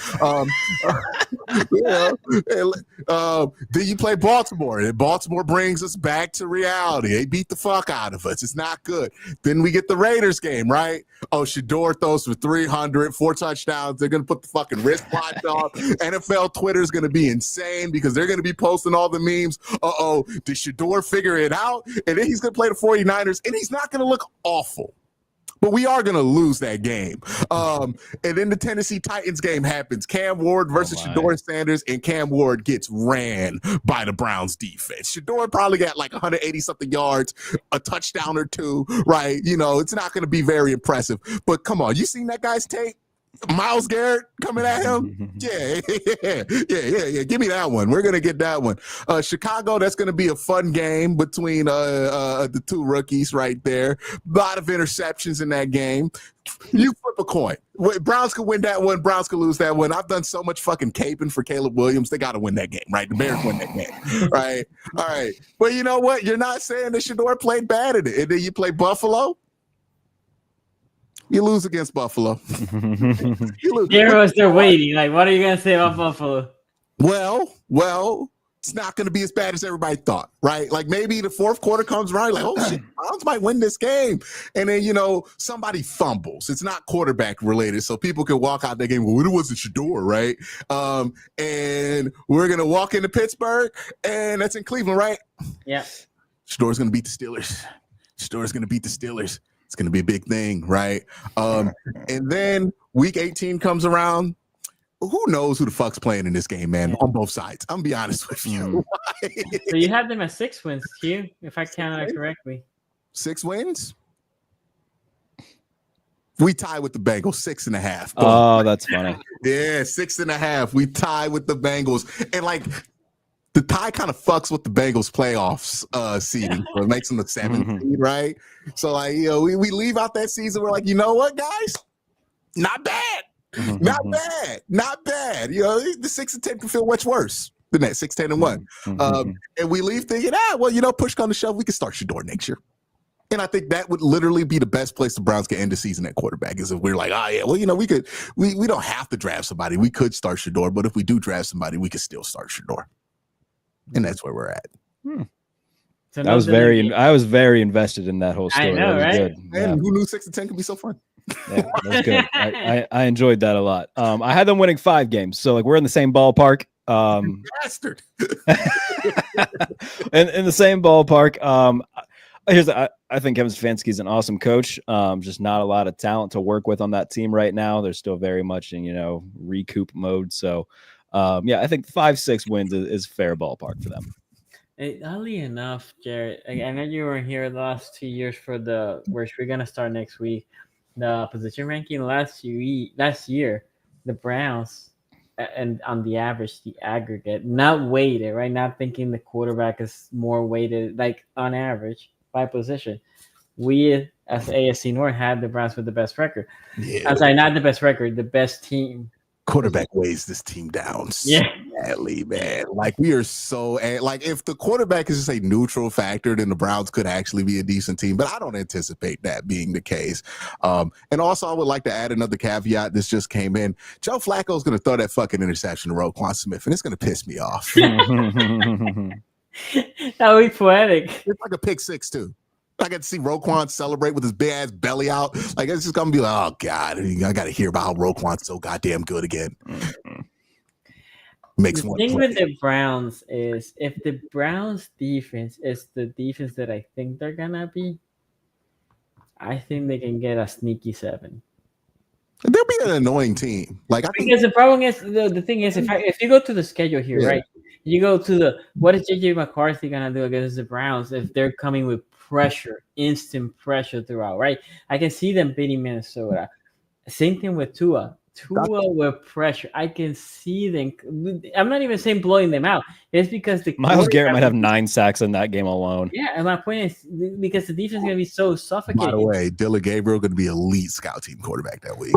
Then you play Baltimore, and Baltimore brings us back to reality. They beat the fuck out of us. It's not good. Then we get the Raiders game, right? Oh, Shador throws for 300, 4 touchdowns. They're gonna put the fucking wristwatch off. NFL Twitter is going to be insane because they're going to be posting all the memes. Did Shador figure it out? And then he's going to play the 49ers, and he's not going to look awful. But we are going to lose that game. And then the Tennessee Titans game happens. Cam Ward versus Shador Sanders, and Cam Ward gets ran by the Browns defense. Shador probably got like 180-something yards, a touchdown or 2, right? You know, it's not going to be very impressive. But come on, you seen that guy's tape? Myles Garrett coming at him. Yeah. Give me that one. We're going to get that one. Chicago, that's going to be a fun game between the 2 rookies right there. A lot of interceptions in that game. You flip a coin. Browns could win that one. Browns could lose that one. I've done so much fucking caping for Caleb Williams. They got to win that game, right? The Bears win that game, right? All right. But you know what? You're not saying that Shador played bad at it. And then you play Buffalo. You lose against Buffalo. They're waiting. Like, what are you gonna say about Buffalo? Well, it's not gonna be as bad as everybody thought, right? Like maybe the 4th quarter comes around, like, oh shit, Browns might win this game, and then somebody fumbles. It's not quarterback related, so people can walk out that game. Well, it wasn't Shador, right? And we're gonna walk into Pittsburgh, and that's in Cleveland, right? Yeah. Shador's gonna beat the Steelers. It's going to be a big thing, right? And then week 18 comes around. Who knows who the fuck's playing in this game, man, on both sides. I'm going to be honest with you. So you have them at 6 wins, Q, if I counted it correctly. 6 wins? We tie with the Bengals, 6.5. Oh, that's funny. Yeah, 6.5. We tie with the Bengals. And like, the tie kind of fucks with the Bengals playoffs seeding. So it makes them the 7th seed, right? So like, we leave out that season. We're like, you know what, guys? Not bad. Not bad. The 6-10 can feel much worse than that 6-10-1. And we leave thinking, push come to shove, we can start Shador next year. And I think that would literally be the best place the Browns can end the season at quarterback, is if we're like, we don't have to draft somebody. We could start Shador, but if we do draft somebody, we could still start Shador. And that's where we're at. So I was very invested in that whole story. I know, that was right? good. And who knew 6-10 could be so fun? Yeah, that was good. I enjoyed that a lot. I had them winning 5 games, so like we're in the same ballpark. Bastard. in the same ballpark. I think Kevin Stefanski's an awesome coach. Just not a lot of talent to work with on that team right now. They're still very much in recoup mode. So. I think 5-6 wins is fair ballpark for them. Oddly enough, Jared, I know you were here the last 2 years for which we're gonna start next week. The position ranking last year, the Browns, and on the average, the aggregate, not weighted, right? Not thinking the quarterback is more weighted, like on average by position. We as AFC North had the Browns with the best record. Yeah. I'm sorry, not the best record, the best team. Quarterback weighs this team down so badly, man. Like, we are so like, if the quarterback is just a neutral factor, then the Browns could actually be a decent team, but I don't anticipate that being the case. And also, I would like to add another caveat. This just came in. Joe Flacco is going to throw that fucking interception to Roquan Smith, and it's going to piss me off. That would be poetic. It's like a pick 6 too. I got to see Roquan celebrate with his big ass belly out. Like, it's just gonna be like, oh god, I got to hear about how Roquan's so goddamn good again. Makes the one thing play. with the Browns is, if the Browns defense is the defense that I think they're gonna be, I think they can get a sneaky 7. They'll be an annoying team. Like I think Because the problem is the thing is if you go to the schedule here, Yeah. right? You go to the what is JJ McCarthy gonna do against the Browns if they're coming with pressure, instant pressure throughout, right? I can see them beating Minnesota. Same thing with Tua. Tua with pressure. I can see them. I'm not even saying blowing them out. It's because the Miles Garrett might have quarterback- 9 sacks in that game alone. Yeah, and my point is because the defense is gonna be so by suffocating. the way, Dylan Gabriel going to be elite scout team quarterback that week.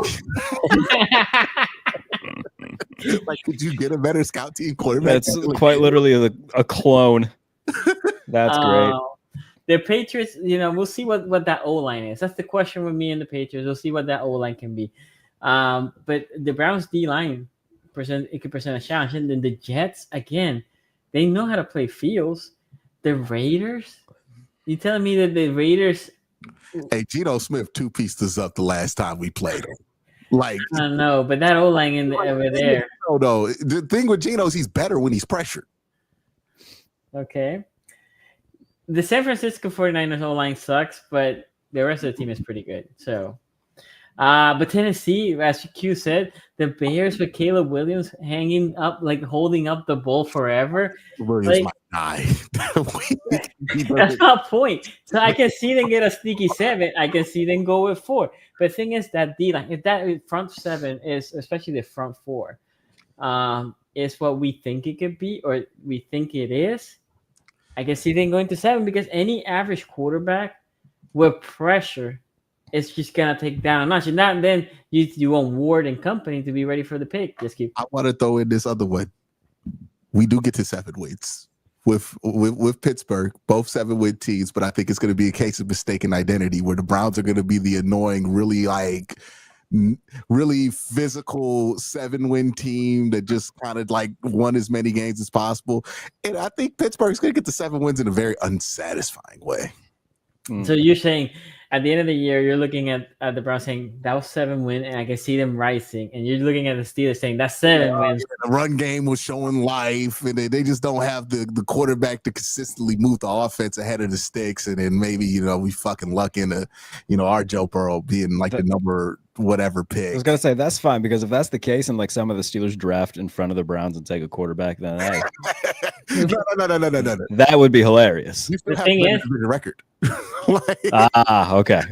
Like, could you get a better scout team quarterback? That's quite literally a clone. That's great. The Patriots, we'll see what that O line is. That's the question with me and the Patriots. We'll see what that O line can be. But the Browns D line could present a challenge, and then the Jets again, they know how to play fields. The Raiders, you telling me that the Raiders? Hey, Geno Smith two-pieced us up the last time we played him. Like, I don't know, but that O line over there. no. The thing with Geno is he's better when he's pressured. Okay. The San Francisco 49ers O-line sucks, but the rest of the team is pretty good. So, but Tennessee, as Q said, the Bears with Caleb Williams hanging up, like holding up the ball forever. Williams Like- might die. That's my point. So I can see them get a sneaky 7. I can see them go with 4. But the thing is that D-line, if that front 7 is, especially the front 4, is what we think it could be or we think it is, I can see them going to 7 because any average quarterback with pressure is just gonna take down a notch. And then you want Ward and company to be ready for the pick. Just keep. I want to throw in this other one. We do get to 7 wins with Pittsburgh, both 7-win teams, but I think it's going to be a case of mistaken identity where the Browns are going to be the annoying, really physical 7-win team that just kind of like won as many games as possible. And I think Pittsburgh's going to get the 7 wins in a very unsatisfying way. So you're saying at the end of the year, you're looking at the Browns saying that was 7 win, and I can see them rising. And you're looking at the Steelers saying that's 7 wins. The run game was showing life, and they just don't have the quarterback to consistently move the offense ahead of the sticks. And then maybe, we fucking luck into, our Joe Burrow being like the number whatever pick. I was gonna say that's fine because if that's the case and like some of the Steelers draft in front of the Browns and take a quarterback, then hey, No. that would be hilarious. You still The have thing a is- better record. Like, Okay.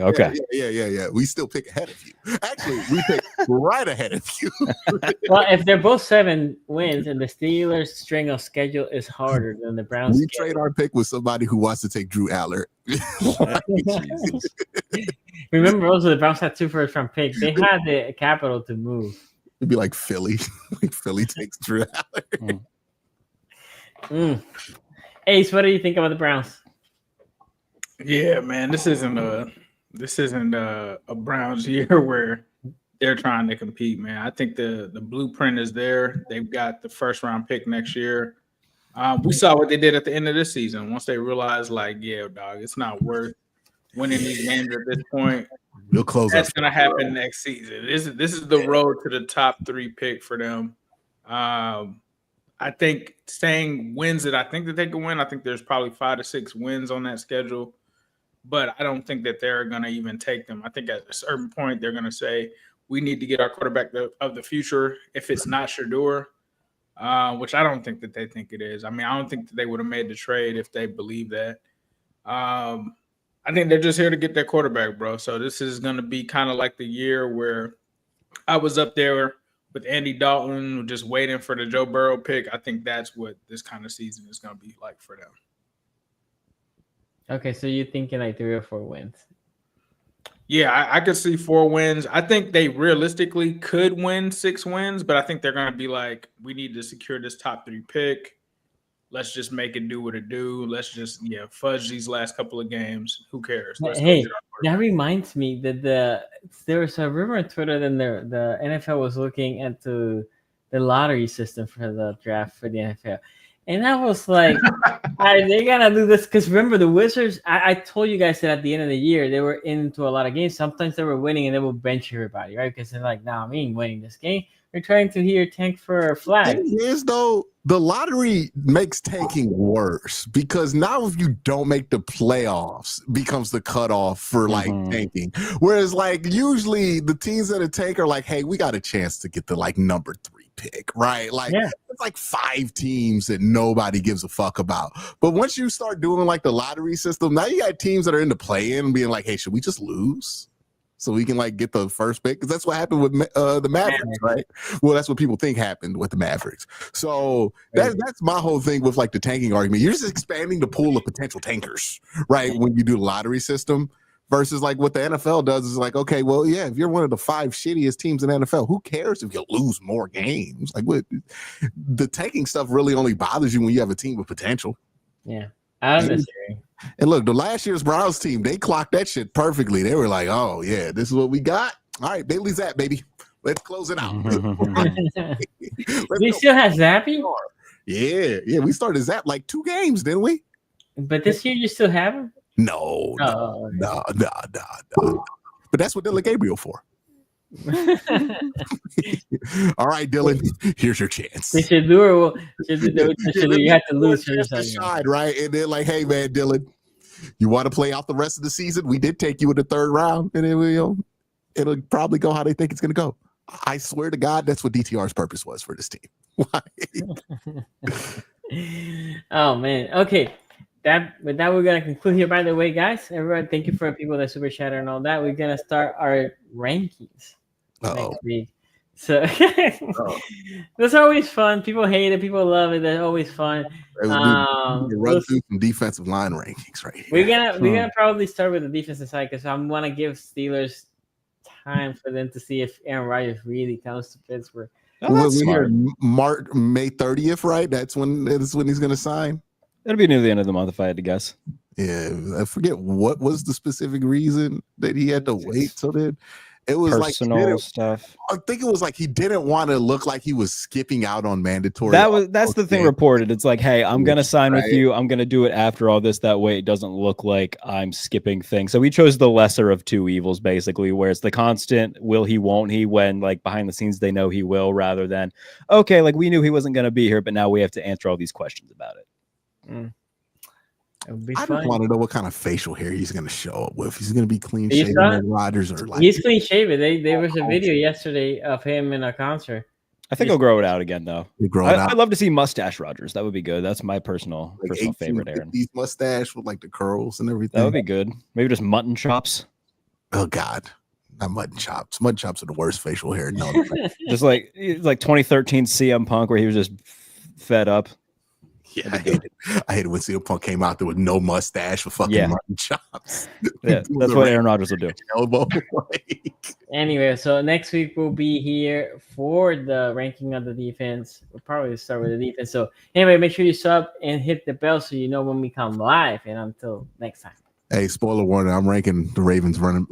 Yeah. We still pick ahead of you. Actually, we pick right ahead of you. Well, if they're both 7 wins and the Steelers' string of schedule is harder than the Browns, We trade our pick with somebody who wants to take Drew Aller. remember also the Browns had 2 first-round picks. They had the capital to move. It'd be like Philly. Like Philly takes Drew Aller. Ace, what do you think about the Browns? Yeah, man, this isn't a Browns year where they're trying to compete, man. I think the blueprint is there. They've got the first round pick next year. We saw what they did at the end of this season. Once they realized, like, yeah, dog, it's not worth winning these games at this point. We'll close That's up. gonna happen next season. This is the road to the top 3 pick for them. I think saying wins that I think that they can win. I think there's probably 5 to 6 wins on that schedule, but I don't think that they're going to even take them. I think at a certain point they're going to say we need to get our quarterback of the future. If it's not Shador, which I don't think that they think it is. I mean, I don't think that they would have made the trade if they believe that. I think they're just here to get their quarterback, bro. So this is going to be kind of like the year where I was up there with Andy Dalton, just waiting for the Joe Burrow pick. I think that's what this kind of season is going to be like for them. Okay, so you're thinking like 3 or 4 wins. Yeah, I could see 4 wins. I think they realistically could win 6 wins, but I think they're going to be like, we need to secure this top 3 pick. Let's just make it do what it do. Let's just, fudge these last couple of games. Who cares? Let's go Hey, get our that quarterback. reminds me that there was a rumor on Twitter that the NFL was looking at the lottery system for the draft for the NFL. And I was like, are they going to do this? Because remember, the Wizards, I told you guys that at the end of the year, they were into a lot of games. Sometimes they were winning and they would bench everybody, right? Because they're like, nah, we ain't winning this game. We're trying to hear tank for a flag. Thing is, though, the lottery makes tanking worse because now if you don't make the playoffs, becomes the cutoff for like tanking. Whereas like usually the teams that tank are like, hey, we got a chance to get the like number 3 pick, right? Like it's like 5 teams that nobody gives a fuck about. But once you start doing like the lottery system, now you got teams that are in the play-in being like, hey, should we just lose so we can like get the first pick? Because that's what happened with the Mavericks, right? Well, that's what people think happened with the Mavericks. So that's my whole thing with like the tanking argument. You're just expanding the pool of potential tankers, right? When you do the lottery system. Versus like what the NFL does is like, okay, well, yeah, if you're one of the 5 shittiest teams in the NFL, who cares if you lose more games? Like, what the tanking stuff really only bothers you when you have a team with potential. Yeah, I disagree. And look, the last year's Browns team, they clocked that shit perfectly. They were like, oh yeah, this is what we got. All right, Bailey's that baby. Let's close it out. We still have Zappy? Yeah, we started Zap like 2 games, didn't we? But this year you still have him? No. But that's what Dylan Gabriel for. All right, Dylan, here's your chance. They should do it. You have to lose shot, right? And then like, hey man, Dylan, you want to play out the rest of the season? We did take you in the 3rd round, and it'll probably go how they think it's gonna go. I swear to God, that's what DTR's purpose was for this team. Oh man. Okay. With that, we're gonna conclude here. By the way, guys, everyone, thank you for people that super chat and all that. We're gonna start our rankings next week. So that's always fun. People hate it, people love it. That's always fun. Run through some defensive line rankings right here. We're gonna probably start with the defensive side because I want to give Steelers time for them to see if Aaron Rodgers really comes to Pittsburgh. Well, we hear May 30th, right? That's when he's gonna sign. It'll be near the end of the month if I had to guess. Yeah, I forget what was the specific reason that he had to wait till then. It was personal stuff. I think it was like he didn't want to look like he was skipping out on mandatory. That's the thing reported. It's like, hey, I'm gonna sign with you. I'm gonna do it after all this. That way, it doesn't look like I'm skipping things. So we chose the lesser of 2 evils, basically, where it's the constant will he, won't he, when like behind the scenes they know he will, rather than okay, like we knew he wasn't gonna be here, but now we have to answer all these questions about it. I just want to know what kind of facial hair he's going to show up with. He's going to be clean shaven like Rodgers, or like he's clean shaven. There was a video yesterday of him in a concert. I think he'll grow it out again though. I'd love to see mustache Rodgers. That would be good. That's my personal favorite, Aaron. Mustache with like the curls and everything. That would be good. Maybe just mutton chops. Oh God, not mutton chops. Mutton chops are the worst facial hair. No, just like 2013 CM Punk where he was just fed up. Yeah, I hated when CM Punk came out there with no mustache with fucking mutton chops. Yeah, that's what Aaron Rodgers will do. Elbow. Anyway, so next week we'll be here for the ranking of the defense. We'll probably start with the defense. So anyway, make sure you sub and hit the bell so you know when we come live. And until next time. Hey, spoiler warning, I'm ranking the Ravens running